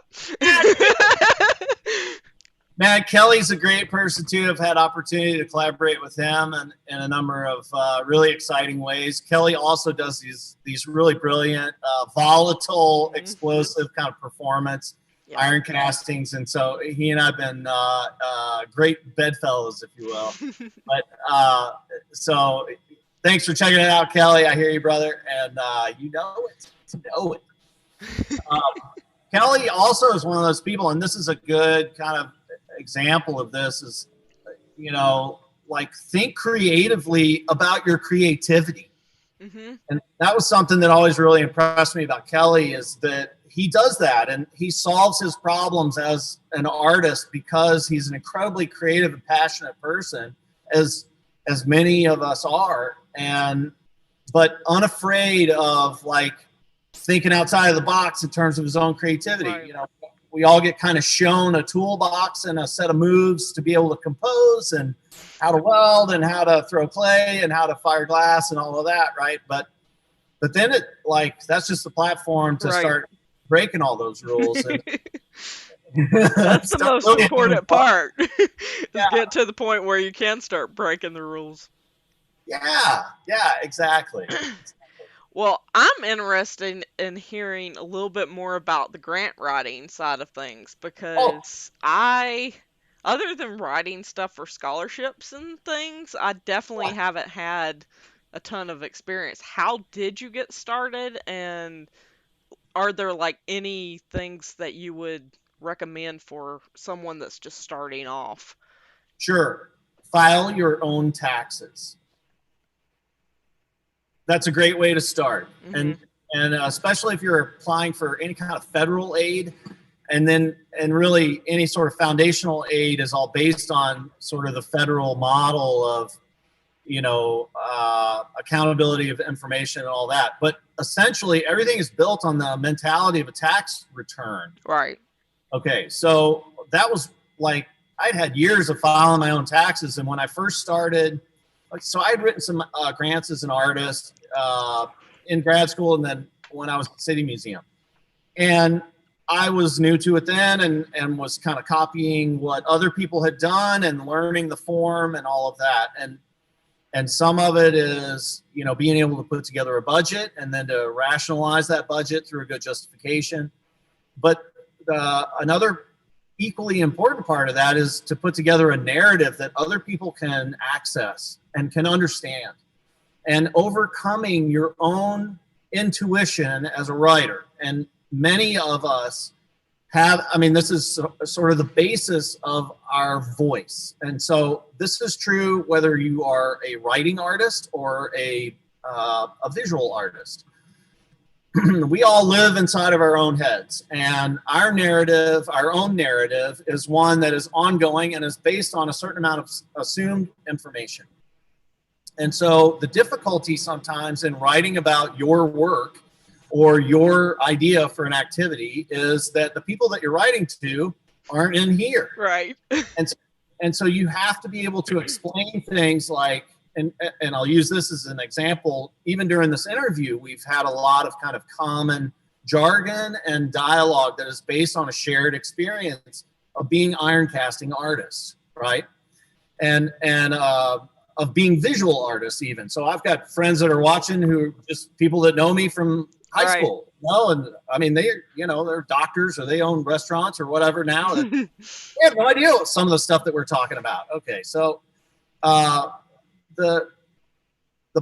Man, Kelly's a great person too. I've had opportunity to collaborate with him in a number of really exciting ways. Kelly also does these really brilliant, volatile, explosive kind of performance, Yeah. iron castings, and so he and I've been great bedfellows, if you will. But so thanks for checking it out, Kelly. I hear you, brother, and you know it. You know it. Kelly also is one of those people, and this is a good kind of example of this, is, you know, like think creatively about your creativity. Mm-hmm. And that was something that always really impressed me about Kelly, is that he does that and he solves his problems as an artist because he's an incredibly creative and passionate person, as many of us are, and but unafraid of like thinking outside of the box in terms of his own creativity. Right. You know, we all get kind of shown a toolbox and a set of moves to be able to compose, and how to weld and how to throw clay and how to fire glass and all of that, right? But then it, like, that's just the platform to start breaking all those rules. And that's the most really important part. Get to the point where you can start breaking the rules. Yeah, exactly. Well, I'm interested in hearing a little bit more about the grant writing side of things, because other than writing stuff for scholarships and things, I definitely haven't had a ton of experience. How did you get started, and are there like any things that you would recommend for someone that's just starting off? Sure. File your own taxes. That's a great way to start. Mm-hmm. And especially if you're applying for any kind of federal aid, and really any sort of foundational aid is all based on sort of the federal model of, you know, accountability of information and all that. But essentially everything is built on the mentality of a tax return. Right. Okay. So that was like, I'd had years of filing my own taxes. And when I first started, so I'd written some grants as an artist in grad school, and then when I was at the City Museum. And I was new to it then, and was kind of copying what other people had done and learning the form and all of that. And some of it is, you know, being able to put together a budget and then to rationalize that budget through a good justification. But another equally important part of that is to put together a narrative that other people can access and can understand, and overcoming your own intuition as a writer. And many of us this is sort of the basis of our voice. And so this is true whether you are a writing artist or a visual artist. We all live inside of our own heads, and our own narrative is one that is ongoing and is based on a certain amount of assumed information. And so the difficulty sometimes in writing about your work or your idea for an activity is that the people that you're writing to aren't in here. Right. And so you have to be able to explain things like, and I'll use this as an example, even during this interview, we've had a lot of kind of common jargon and dialogue that is based on a shared experience of being iron casting artists, right? And of being visual artists even. So I've got friends that are watching who are just people that know me from high school. Well, and I mean, they're doctors or they own restaurants or whatever now. They have no idea what some of the stuff that we're talking about. Okay, so the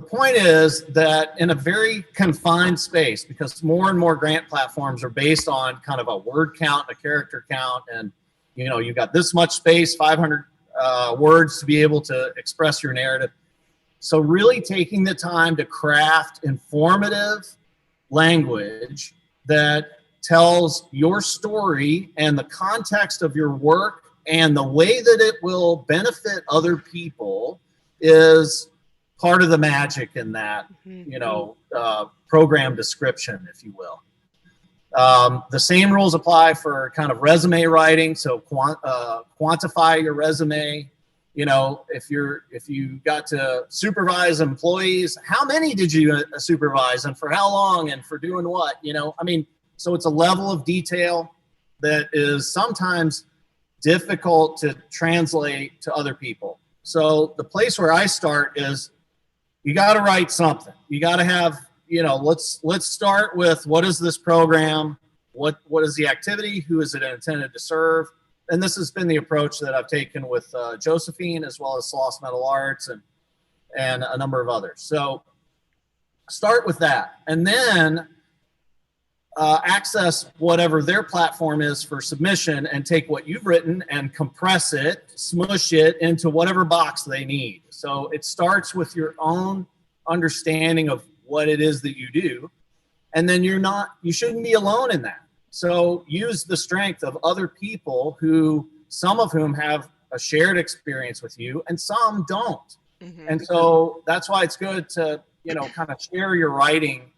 point is that in a very confined space, because more and more grant platforms are based on kind of a word count, a character count, and you've got this much space, 500 words to be able to express your narrative. So really taking the time to craft informative language that tells your story and the context of your work and the way that it will benefit other people is part of the magic in that, program description, if you will. The same rules apply for kind of resume writing. So quantify your resume. If you got to supervise employees, how many did you supervise and for how long and for doing what? So it's a level of detail that is sometimes difficult to translate to other people. So the place where I start is you got to write something. You got to have, let's start with what is this program? What is the activity? Who is it intended to serve? And this has been the approach that I've taken with Josephine as well as SLOSS Metal Arts and a number of others. So start with that, and then access whatever their platform is for submission and take what you've written and compress it, smush it into whatever box they need. So it starts with your own understanding of what it is that you do. And then you shouldn't be alone in that. So use the strength of other people some of whom have a shared experience with you and some don't. Mm-hmm. And so that's why it's good to, kind of share your writing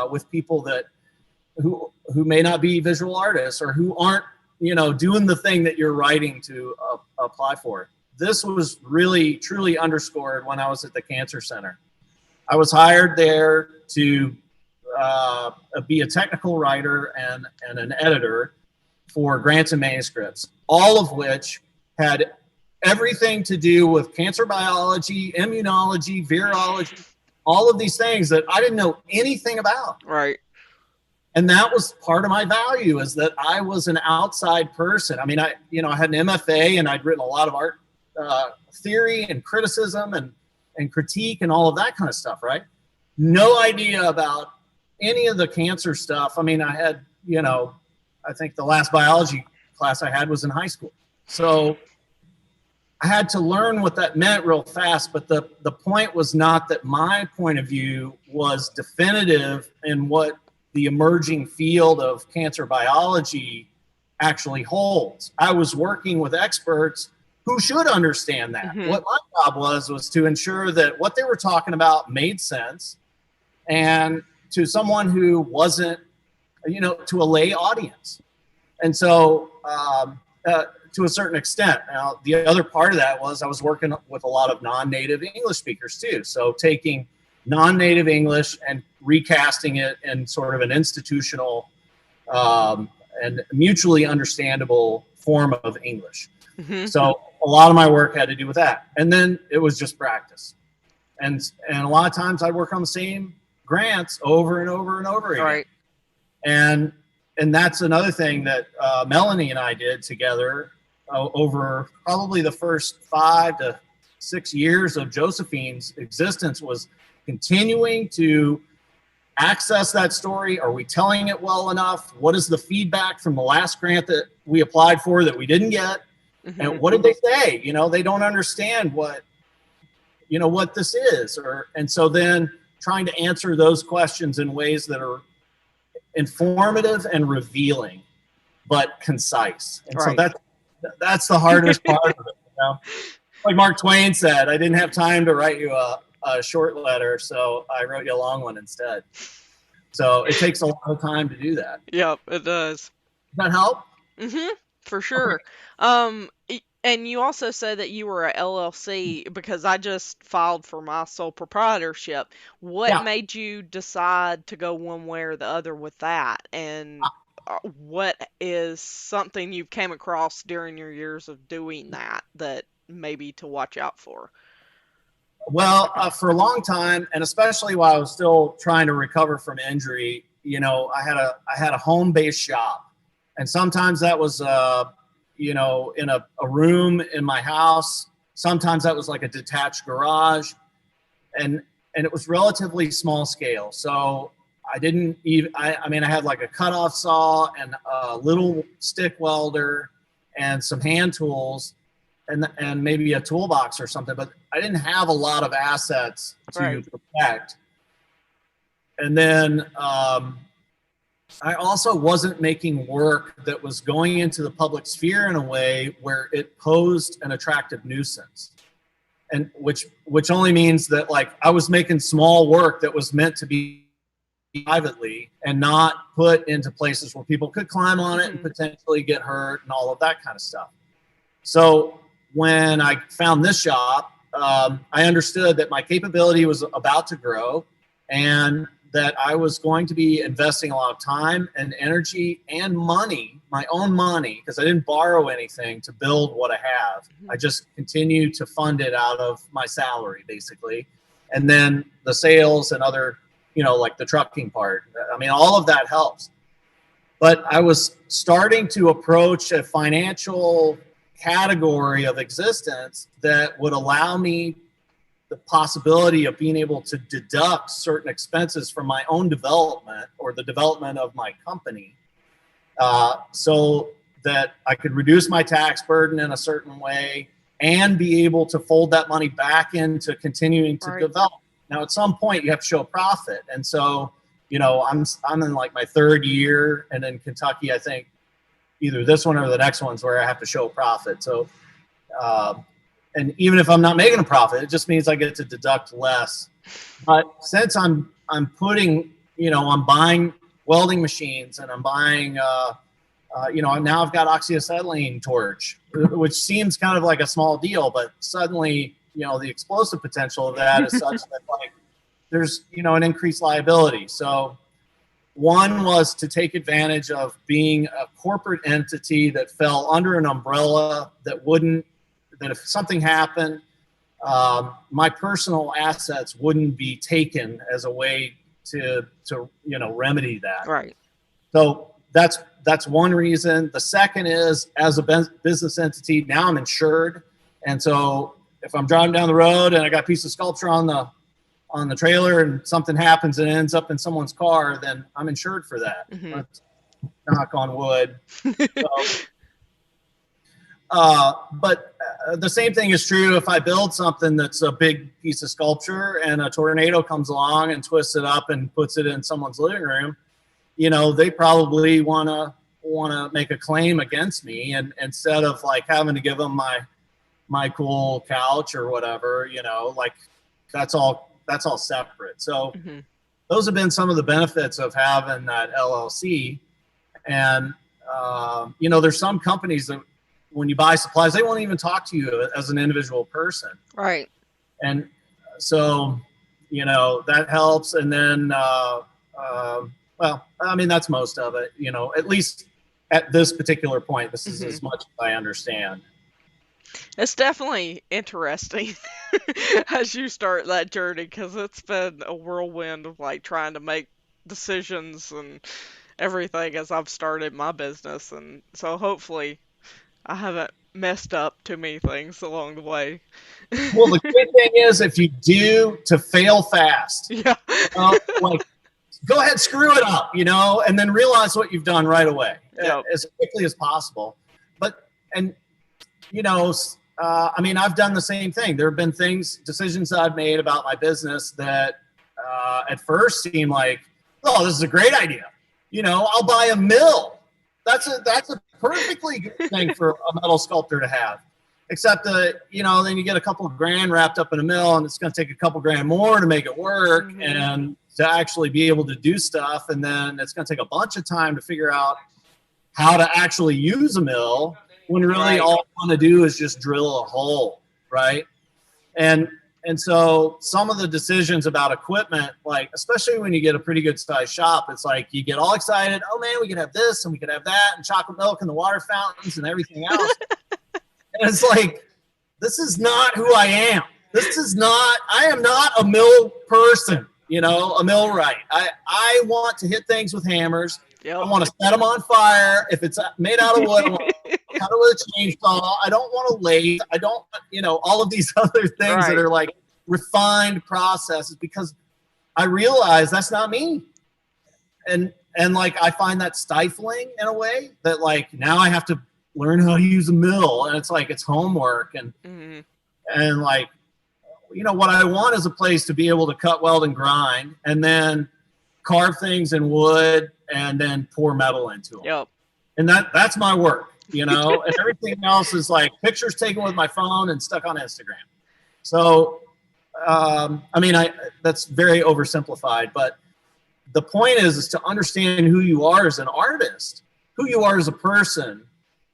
with people who may not be visual artists or who aren't, doing the thing that you're writing to apply for. This was really, truly underscored when I was at the Cancer Center. I was hired there to be a technical writer and an editor for grants and manuscripts, all of which had everything to do with cancer biology, immunology, virology, all of these things that I didn't know anything about. Right. And that was part of my value, is that I was an outside person. I mean, I had an MFA and I'd written a lot of art theory and criticism and critique and all of that kind of stuff, right? No idea about any of the cancer stuff. I mean, I had, I think the last biology class I had was in high school. So I had to learn what that meant real fast. But the point was not that my point of view was definitive in what the emerging field of cancer biology actually holds. I was working with experts who should understand that. Mm-hmm. What my job was to ensure that what they were talking about made sense, and to someone who wasn't, to a lay audience. And so to a certain extent. Now, the other part of that was I was working with a lot of non-native English speakers too. So taking non-native English and recasting it in sort of an institutional and mutually understandable form of English. Mm-hmm. So a lot of my work had to do with that. And then it was just practice. And a lot of times I'd work on the same grants over and over and over again. Right. And that's another thing that Melanie and I did together over probably the first 5 to 6 years of Josephine's existence, was continuing to access that story? Are we telling it well enough? What is the feedback from the last grant that we applied for that we didn't get? Hmm. And what did they say? They don't understand what this is, and so then trying to answer those questions in ways that are informative and revealing, but concise. And so Right. that's the hardest part of it. Like Mark Twain said, I didn't have time to write you a short letter, so I wrote you a long one instead. So it takes a lot of time to do that. Yep, it does. Does that help? Mhm. For Okay. sure. And you also said that you were a LLC because I just filed for my sole proprietorship. What Yeah. made you decide to go one way or the other with that? And what is something you came across during your years of doing that that maybe to watch out for? Well, for a long time, and especially while I was still trying to recover from injury, I had a home based shop, and sometimes that was in a room in my house. Sometimes that was like a detached garage, and it was relatively small scale. So I didn't even. I mean, I had like a cutoff saw and a little stick welder and some hand tools, and maybe a toolbox or something, but I didn't have a lot of assets to Right. protect. And then I also wasn't making work that was going into the public sphere in a way where it posed an attractive nuisance. And which only means that like I was making small work that was meant to be privately and not put into places where people could climb on it and Mhm. potentially get hurt and all of that kind of stuff. So when I found this shop, I understood that my capability was about to grow and that I was going to be investing a lot of time and energy and money, my own money, because I didn't borrow anything to build what I have. I Mhm. just continued to fund it out of my salary, basically. And then the sales and other, like the trucking part. I mean, all of that helps. But I was starting to approach a financial category of existence that would allow me the possibility of being able to deduct certain expenses from my own development or the development of my company, so that I could reduce my tax burden in a certain way and be able to fold that money back into continuing to Right. develop. Now, at some point, you have to show a profit, and so I'm in like my third year, and in Kentucky, I think either this one or the next one's where I have to show a profit. So, uh, and even if I'm not making a profit, it just means I get to deduct less. But since I'm putting, I'm buying welding machines and I'm buying, now I've got oxyacetylene torch, which seems kind of like a small deal, but suddenly, the explosive potential of that is such that like there's, an increased liability. So one was to take advantage of being a corporate entity that fell under an umbrella that if something happened, my personal assets wouldn't be taken as a way to remedy that. Right. So that's one reason. The second is as a business entity, now I'm insured, and so if I'm driving down the road and I got a piece of sculpture on the trailer and something happens and it ends up in someone's car, then I'm insured for that. Mhm. Let's knock on wood. So, but the same thing is true if I build something that's a big piece of sculpture and a tornado comes along and twists it up and puts it in someone's living room. They probably want to make a claim against me, and instead of like having to give them my cool couch or whatever, like that's all separate. So Mhm. those have been some of the benefits of having that LLC. And there's some companies that when you buy supplies, they won't even talk to you as an individual person, Right. and so that helps. And then well, I mean that's most of it. At least at this particular point, this is Mhm. as much as I understand. It's definitely interesting as you start that journey because it's been a whirlwind of like trying to make decisions and everything as I've started my business. And so hopefully I haven't messed up too many things along the way. Well, the good thing is if you do, to fail fast. Yeah. Like go ahead, screw it up, and then realize what you've done right away, Yep. as quickly as possible. But, and, I've done the same thing. There have been decisions that I've made about my business that at first seem like, oh, this is a great idea. I'll buy a mill. That's a perfectly good thing for a metal sculptor to have. Except that, then you get a couple of grand wrapped up in a mill, and it's going to take a couple grand more to make it work and to actually be able to do stuff. And then it's going to take a bunch of time to figure out how to actually use a mill, when really all you want to do is just drill a hole, right? And so some of the decisions about equipment, like especially when you get a pretty good sized shop, it's like you get all excited. Oh man, we could have this and we could have that, and chocolate milk and the water fountains and everything else. And it's like, this is not who I am. I am not a mill person, a millwright. I want to hit things with hammers. Yep. I want to set them on fire. If it's made out of wood, I want to cut it with a chainsaw. I don't want to lathe. I don't, all of these other things that are like refined processes, because I realize that's not me. And like, I find that stifling in a way that like, now I have to learn how to use a mill, and it's like, it's homework. And, and like, what I want is a place to be able to cut, weld, and grind, and then carve things in wood, and then pour metal into them. Yep. And that's my work, and everything else is like pictures taken with my phone and stuck on Instagram. So, that's very oversimplified, but the point is to understand who you are as an artist, who you are as a person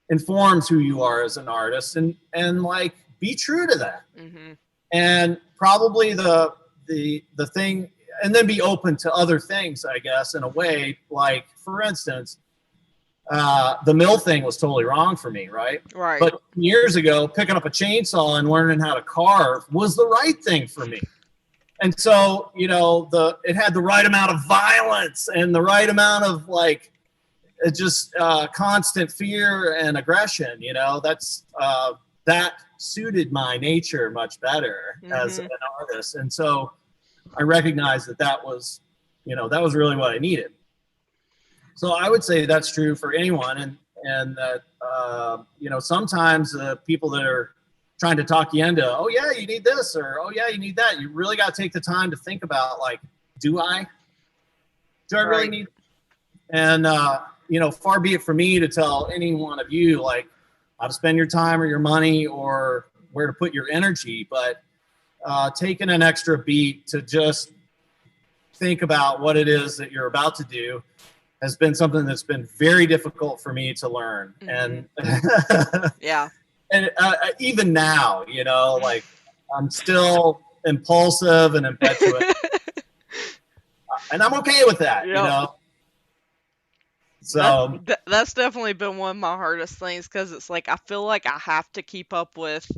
informs who you are as an artist, and like, be true to that. And probably the thing, and then be open to other things, I guess, in a way. Like, for instance, the mill thing was totally wrong for me, right? Right. But years ago, picking up a chainsaw and learning how to carve was the right thing for me. And so, it had the right amount of violence and the right amount of like, just constant fear and aggression. That suited my nature much better as an artist. And so I recognized that was really what I needed. So I would say that's true for anyone. And that, sometimes people that are trying to talk you into, oh yeah, you need this, or, oh yeah, you need that. You really got to take the time to think about, like, do I really need? And, far be it for me to tell any one of you, like, how to spend your time or your money or where to put your energy, but taking an extra beat to just think about what it is that you're about to do has been something that's been very difficult for me to learn. And yeah. And even now, like, I'm still impulsive and impetuous. And I'm okay with that, So that's definitely been one of my hardest things, because it's like, I feel like I have to keep up with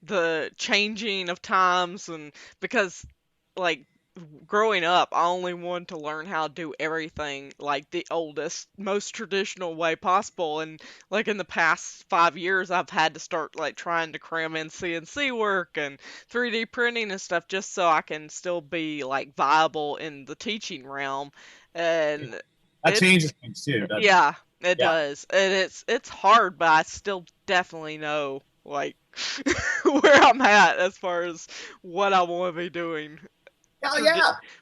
the changing of times, and because like growing up, I only wanted to learn how to do everything like the oldest, most traditional way possible. And like in the past 5 years, I've had to start like trying to cram in CNC work and 3D printing and stuff, just so I can still be like viable in the teaching realm. And that changes things too, doesn't it? It does. And it's hard, but I still definitely know like where I'm at as far as what I want to be doing.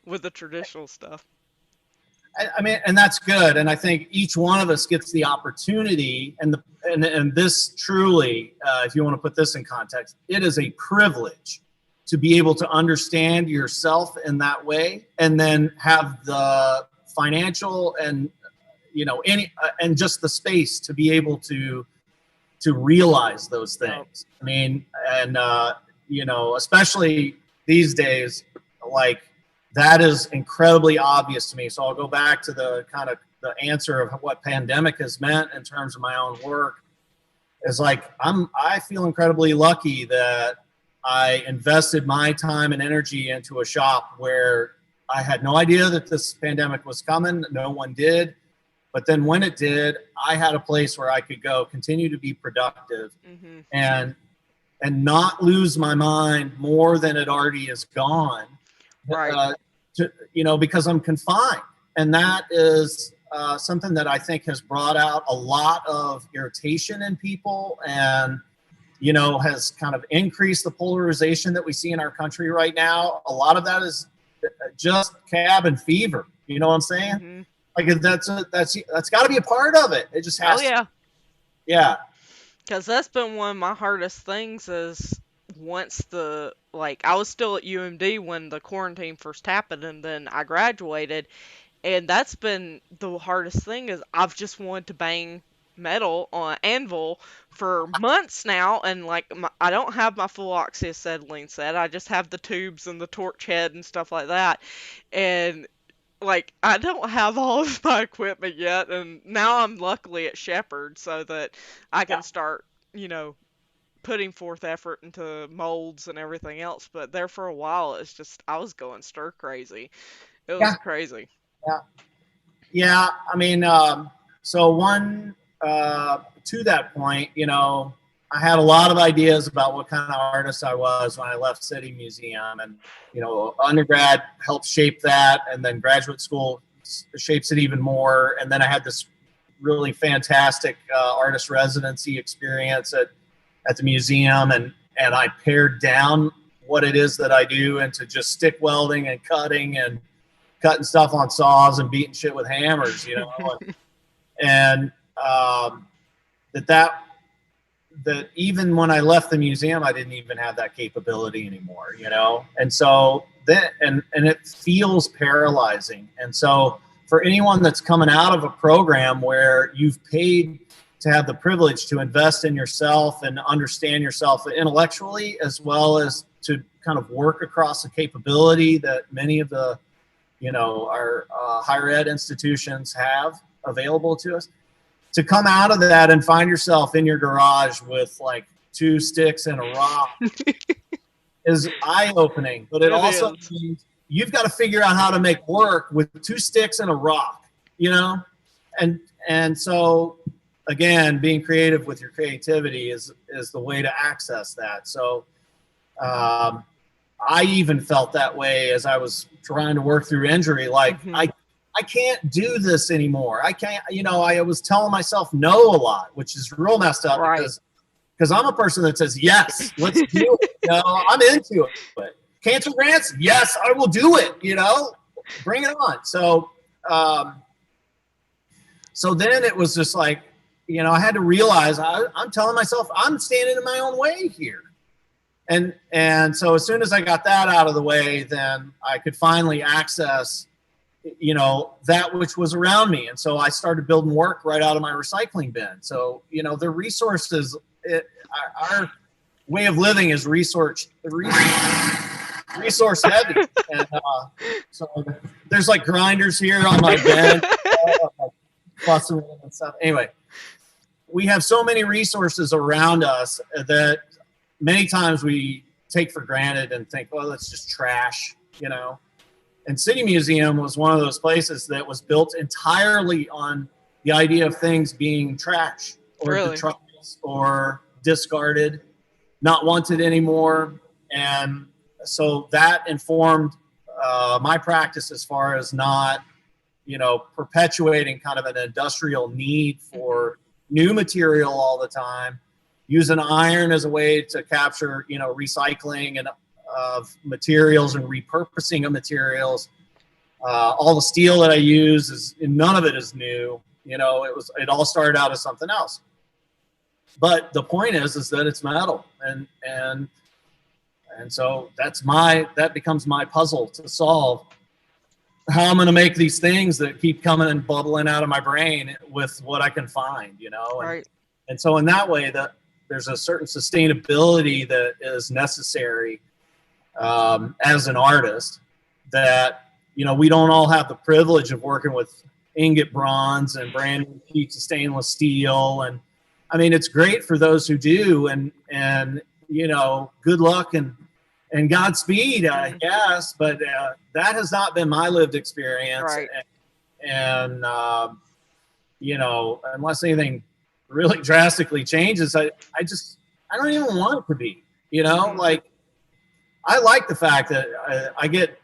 With the traditional stuff. And that's good. And I think each one of us gets the opportunity, and this truly, if you want to put this in context, it is a privilege to be able to understand yourself in that way, and then have the financial and and just the space to be able to realize those things. I mean, and especially these days, like, that is incredibly obvious to me. So I'll go back to the kind of the answer of what pandemic has meant in terms of my own work. Is like, I feel incredibly lucky that I invested my time and energy into a shop where I had no idea that this pandemic was coming. No one did. But then when it did, I had a place where I could go continue to be productive and not lose my mind more than it already is gone. Right. Because I'm confined. And that is something that I think has brought out a lot of irritation in people, and has kind of increased the polarization that we see in our country right now. A lot of that is just cabin fever. You know what I'm saying? Mm-hmm. Like that's got to be a part of it. It just has. Oh yeah. Yeah. Because that's been one of my hardest things is once I was still at UMD when the quarantine first happened, and then I graduated, and that's been the hardest thing is I've just wanted to bang metal on an anvil for months now, and I don't have my full oxyacetylene set. I just have the tubes and the torch head and stuff like that, and I don't have all of my equipment yet, and now I'm luckily at Shepherd so that I can start, putting forth effort into molds and everything else. But there for a while, it's just I was going stir crazy. It was Yeah. crazy. Yeah. Yeah. I mean, so one to that point, I had a lot of ideas about what kind of artist I was when I left City Museum, and undergrad helped shape that, and then graduate school shapes it even more. And then I had this really fantastic artist residency experience at the museum, and I pared down what it is that I do into just stick welding and cutting stuff on saws and beating shit with hammers, and that even when I left the museum, I didn't even have that capability anymore, and so then and it feels paralyzing. And so for anyone that's coming out of a program where you've paid to have the privilege to invest in yourself and understand yourself intellectually, as well as to kind of work across the capability that many of the our higher ed institutions have available to us, to come out of that and find yourself in your garage with like 2 sticks and a rock is eye-opening. But it also means you've got to figure out how to make work with 2 sticks and a rock, and so again, being creative with your creativity is the way to access that. So I even felt that way as I was trying to work through injury. Like, I can't do this anymore. I can't, I was telling myself no a lot, which is real messed up, Right. because I'm a person that says, yes, let's do it. I'm into it. Cancer grants? Yes, I will do it. Bring it on. So, so then it was just like, I had to realize I'm telling myself I'm standing in my own way here. And so as soon as I got that out of the way, then I could finally access, that which was around me. And so I started building work right out of my recycling bin. So, the resources, our way of living is resource heavy. And so there's like grinders here on my bin, fussing and stuff. Anyway, we have so many resources around us that many times we take for granted and think, well, it's just trash, And City Museum was one of those places that was built entirely on the idea of things being trash or detritus or discarded, not wanted anymore. And so that informed my practice as far as not, perpetuating kind of an industrial need for new material all the time. Using iron as a way to capture, recycling and of materials and repurposing of materials. All the steel that I use none of it is new. It all started out as something else. But the point is that it's metal, and so that becomes my puzzle to solve. How I'm going to make these things that keep coming and bubbling out of my brain with what I can find, Right. And so in that way, there's a certain sustainability that is necessary as an artist that, we don't all have the privilege of working with ingot bronze and brand new sheets of stainless steel. And I mean, it's great for those who do, and good luck and Godspeed, I guess. But that has not been my lived experience. Right. And unless anything really drastically changes, I don't even want it to be, like, I like the fact that I get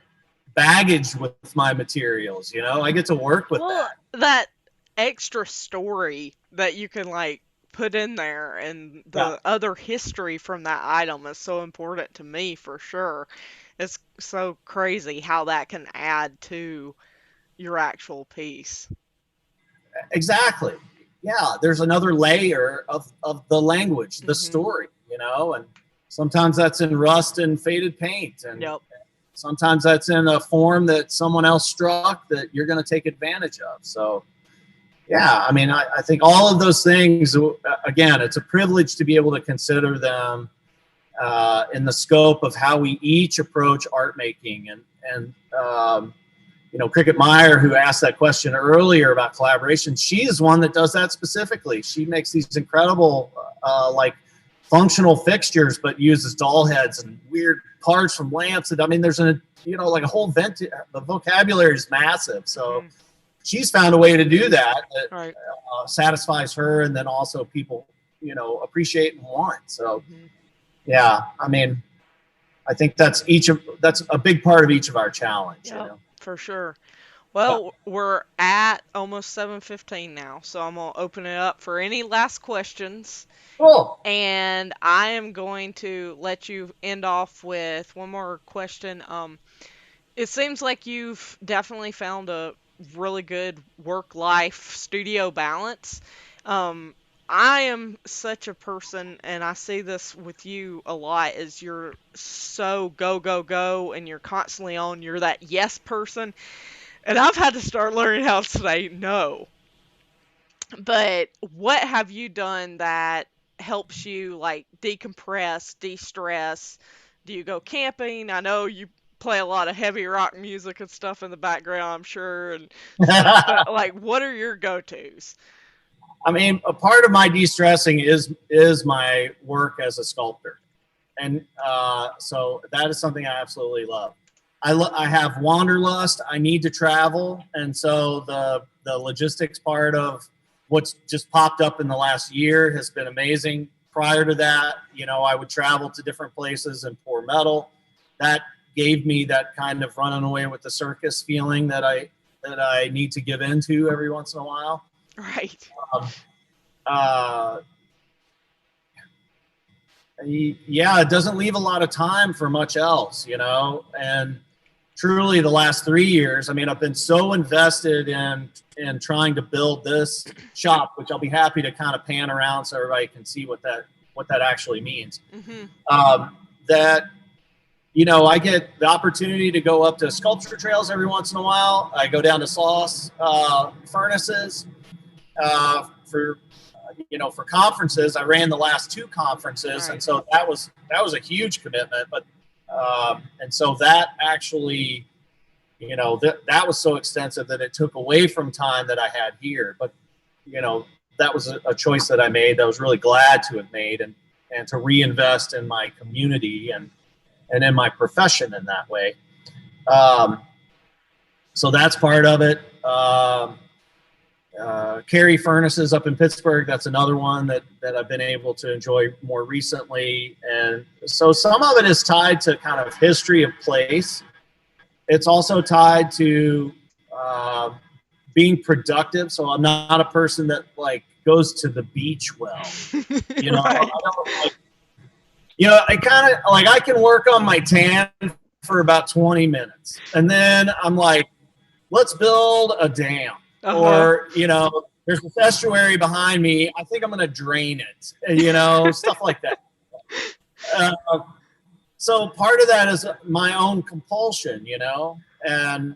baggage with my materials. I get to work with Well, that. that extra story that you can like put in there and Yeah, the other history from that item is so important to me for sure. It's so crazy how that can add to your actual piece. exactly. Yeah, there's another layer of the language, the Mhm. story, and sometimes that's in rust and faded paint, and Yep. sometimes that's in a form that someone else struck that you're going to take advantage of. So, yeah, I mean, I think all of those things, again, it's a privilege to be able to consider them in the scope of how we each approach art making. And Cricket Meyer, who asked that question earlier about collaboration, she is one that does that specifically. She makes these incredible, like functional fixtures, but uses doll heads and weird parts from lamps. And I mean, there's like a whole the vocabulary is massive. So Mhm. she's found a way to do that Right. satisfies her, and then also people, appreciate and want. So Mhm. yeah, I mean, I think that's a big part of each of our challenge. Yep, Yeah. for sure. Well, we're at almost 7:15 now, so I'm going to open it up for any last questions. Cool. And I am going to let you end off with one more question. It seems like you've definitely found a really good work-life studio balance. Um, I am such a person, and I see this with you a lot, is you're so go, go, go, and you're constantly on. You're that yes person. And I've had to start learning how to say no. But what have you done that helps you like decompress, de-stress? Do you go camping? I know you play a lot of heavy rock music and stuff in the background, I'm sure. And but like, what are your go-tos? I mean, a part of my de-stressing is my work as a sculptor, and so that is something I absolutely love. I have wanderlust. I need to travel, and so the logistics part of what's just popped up in the last year has been amazing. Prior to that, I would travel to different places and pour metal. That gave me that kind of running away with the circus feeling that I need to give into every once in a while. Right. Um, uh, yeah, it doesn't leave a lot of time for much else, and truly the last 3 years, I mean, I've been so invested in trying to build this shop, which I'll be happy to kind of pan around so everybody can see what that actually means. Mhm. That I get the opportunity to go up to sculpture trails every once in a while. I go down to SLOSS furnaces for conferences. I ran the last two conferences, and Right. so that was a huge commitment. But and so that actually, that was so extensive that it took away from time that I had here. But that was a choice that I made that I was really glad to have made, and to reinvest in my community and in my profession in that way. Um, so that's part of it. Carry Furnaces up in Pittsburgh. That's another one that I've been able to enjoy more recently. And so some of it is tied to kind of history of place. It's also tied to being productive. So I'm not a person that like goes to the beach well. I Right. don't like. I kind of like I can work on my tan for about 20 minutes, and then I'm like, let's build a dam. Uh-huh. Or, there's this estuary behind me. I think I'm going to drain it, stuff like that. Uh, so part of that is my own compulsion, and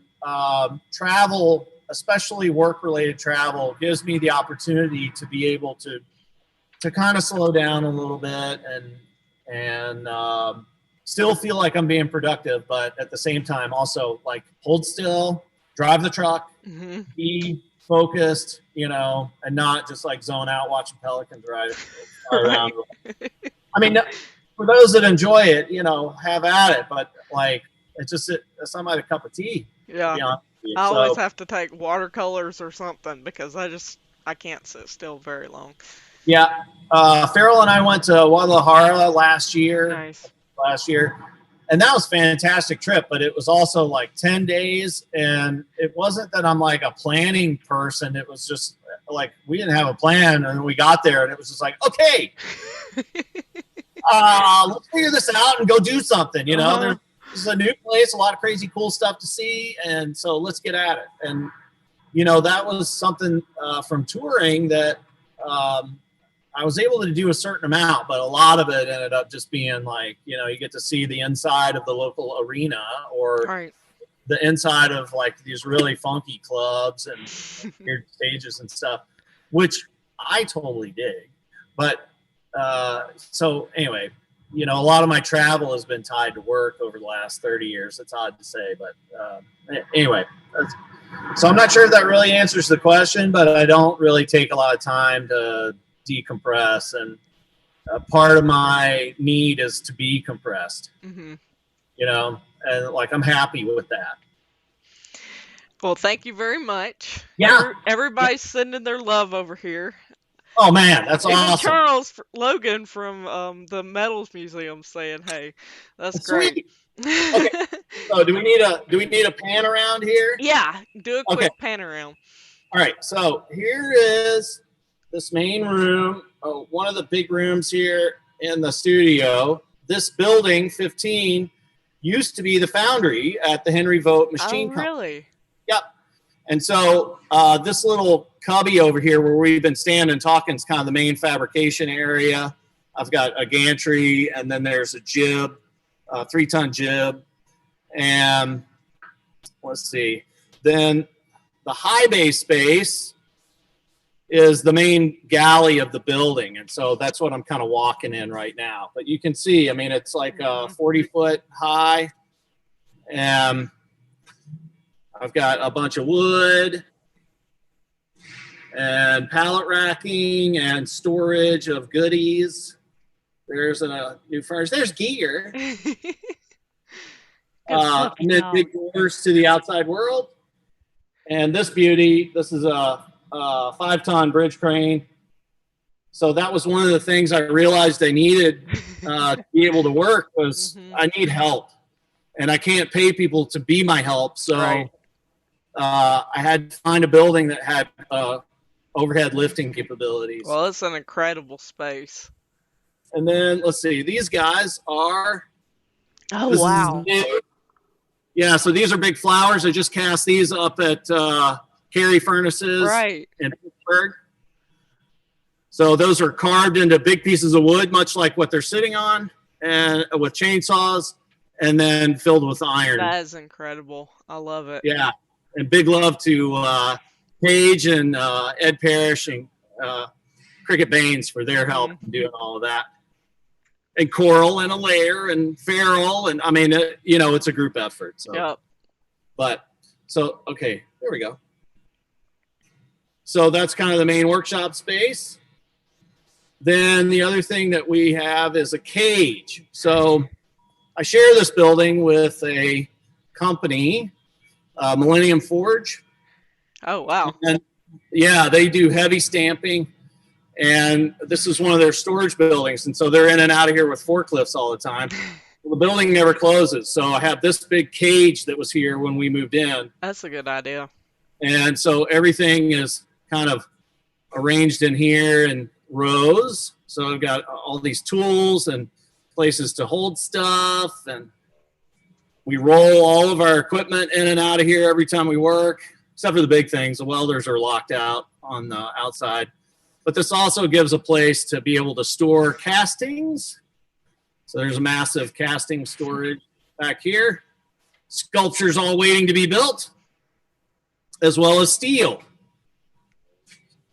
travel, especially work related travel, gives me the opportunity to be able to kind of slow down a little bit and still feel like I'm being productive, but at the same time also like hold still, drive the truck, Mhm. be focused, and not just like zone out watching pelicans fly around. Right. I mean, for those that enjoy it, have at it, but like it's not my cup of tea, to Yeah. be honest with you. I always So have to take watercolors or something because I can't sit still very long. yeah, Farrell and I went to Guadalajara last year. Nice. Last year, And that was a fantastic trip, but it was also like 10 days. And it wasn't that I'm like a planning person. It was just like, we didn't have a plan. And we got there and it was just like, okay, let's figure this out and go do something. You know, this is a new place, a lot of crazy cool stuff to see. And so let's get at it. And, you know, that was something from touring that I was able to do a certain amount, but a lot of it ended up just being like, you know, you get to see the inside of the local arena or the inside of like these really funky clubs and weird stages and stuff, which I totally dig. But so anyway, you know, a lot of my travel has been tied to work over the last 30 years. It's odd to say, but anyway, so I'm not sure if that really answers the question, but I don't really take a lot of time to decompress, and part of my need is to be compressed. You know, and like I'm happy with that. Well, thank you very much. Yeah, everybody's sending their love over here. Oh man, that's Even awesome. Charles Logan from the Metals Museum saying, "Hey, that's great." Okay. So do we need a pan around here? Yeah, do a quick pan around. All right. So here is this main room, one of the big rooms here in the studio. This building, 15, used to be the foundry at the Henry Vogt Machine Company. Really? Yep. And so this little cubby over here where we've been standing talking is kind of the main fabrication area. I've got a gantry, and then there's a jib, 3-ton jib. And let's see. Then the high bay space is the main galley of the building. And so that's what I'm kind of walking in right now. But you can see, I mean, it's like 40 foot high. And I've got a bunch of wood and pallet racking and storage of goodies. There's a new furnace. There's gear. And then big doors to the outside world. And this beauty, this is a 5-ton bridge crane. So that was one of the things I realized I needed to be able to work was I need help. And I can't pay people to be my help. So I had to find a building that had overhead lifting capabilities. Well, it's an incredible space. And then let's see, these guys are. Oh, wow. Yeah, so these are big flowers. I just cast these up at Carey Furnaces in Pittsburgh. So those are carved into big pieces of wood, much like what they're sitting on, and with chainsaws, and then filled with iron. That is incredible. I love it. Yeah, and big love to Paige and Ed Parrish and Cricket Baines for their help in doing all of that. And Coral and Alaire and Farrell. And I mean, you know, it's a group effort. So, but so, okay, there we go. So that's kind of the main workshop space. Then the other thing that we have is a cage. So I share this building with a company, Millennium Forge. Oh, wow. And yeah, they do heavy stamping. And this is one of their storage buildings. And so they're in and out of here with forklifts all the time. Well, the building never closes. So I have this big cage that was here when we moved in. That's a good idea. And so everything is kind of arranged in here in rows. So I've got all these tools and places to hold stuff. And we roll all of our equipment in and out of here every time we work, except for the big things. The welders are locked out on the outside. But this also gives a place to be able to store castings. So there's a massive casting storage back here. Sculptures all waiting to be built, as well as steel.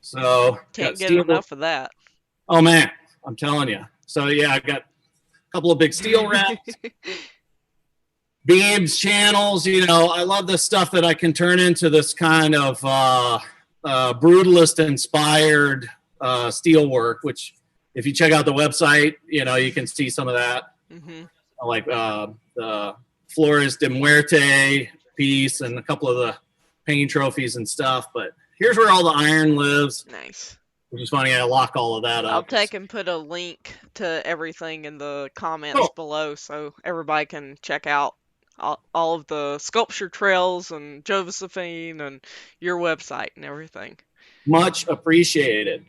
So can't get enough of that. Oh man, I'm telling you. So yeah, I got a couple of big steel racks, beams, channels. You know, I love the stuff that I can turn into this kind of brutalist inspired steel work, which if you check out the website, you know, you can see some of that. Like the Flores de Muerte piece and a couple of the painting trophies and stuff. But here's where all the iron lives. Nice. which is funny. I lock all of that I'll up. take and put a link to everything in the comments Cool. below so everybody can check out all of the sculpture trails and Josephine and your website and everything. Much appreciated.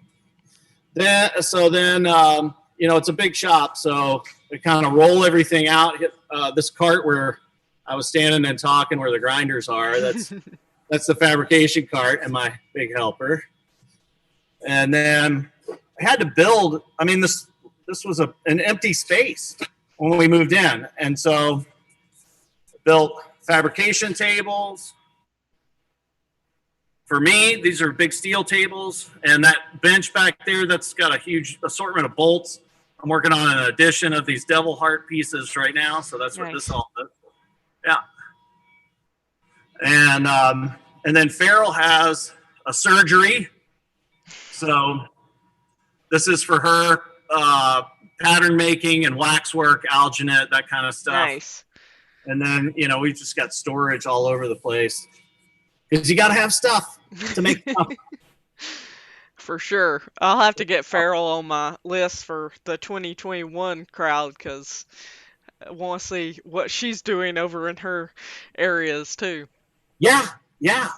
Then, it's a big shop, so we kind of roll everything out. This cart where I was standing and talking, where the grinders are, that's the fabrication cart and my big helper. And then I had to build. I mean, this was an empty space when we moved in, and so built fabrication tables. For me, these are big steel tables, and that bench back there, that's got a huge assortment of bolts. I'm working on an addition of these devil heart pieces right now, so that's what this all is. Yeah. And then Farrell has a surgery. So this is for her pattern making and waxwork, alginate, that kind of stuff. Nice. And then, we've just got storage all over the place. Because you got to have stuff to make stuff. For sure. I'll have to get Farrell on my list for the 2021 crowd because I want to see what she's doing over in her areas too. Yeah.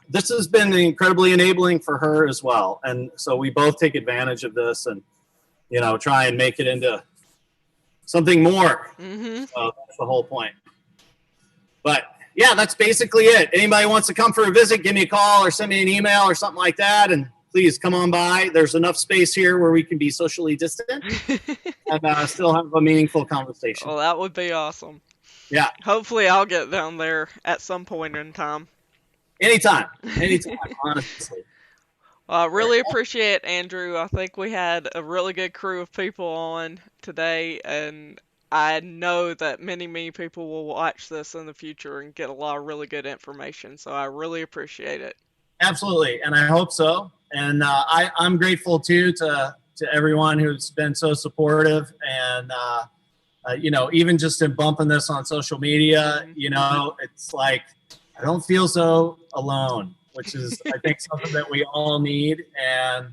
This has been incredibly enabling for her as well. And so we both take advantage of this and, try and make it into something more. Mm-hmm. So that's the whole point. But yeah, that's basically it. Anybody wants to come for a visit, give me a call or send me an email or something like that. And please come on by. There's enough space here where we can be socially distant and still have a meaningful conversation. Well, that would be awesome. Yeah. Hopefully I'll get down there at some point in time. Anytime, honestly. Well, I really appreciate it, Andrew. I think we had a really good crew of people on today, and I know that many people will watch this in the future and get a lot of really good information. So I really appreciate it. Absolutely, and I hope so. And I'm grateful too to everyone who's been so supportive, and even just in bumping this on social media, it's like I don't feel so alone, which is I think something that we all need, and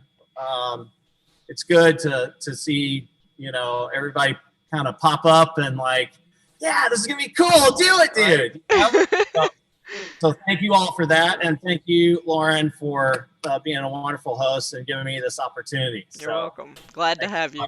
it's good to see everybody kind of pop up and like, yeah, this is gonna be cool, do it, dude. So thank you all for that, and thank you, Lauren, for being a wonderful host and giving me this opportunity. You're welcome. Glad to have you.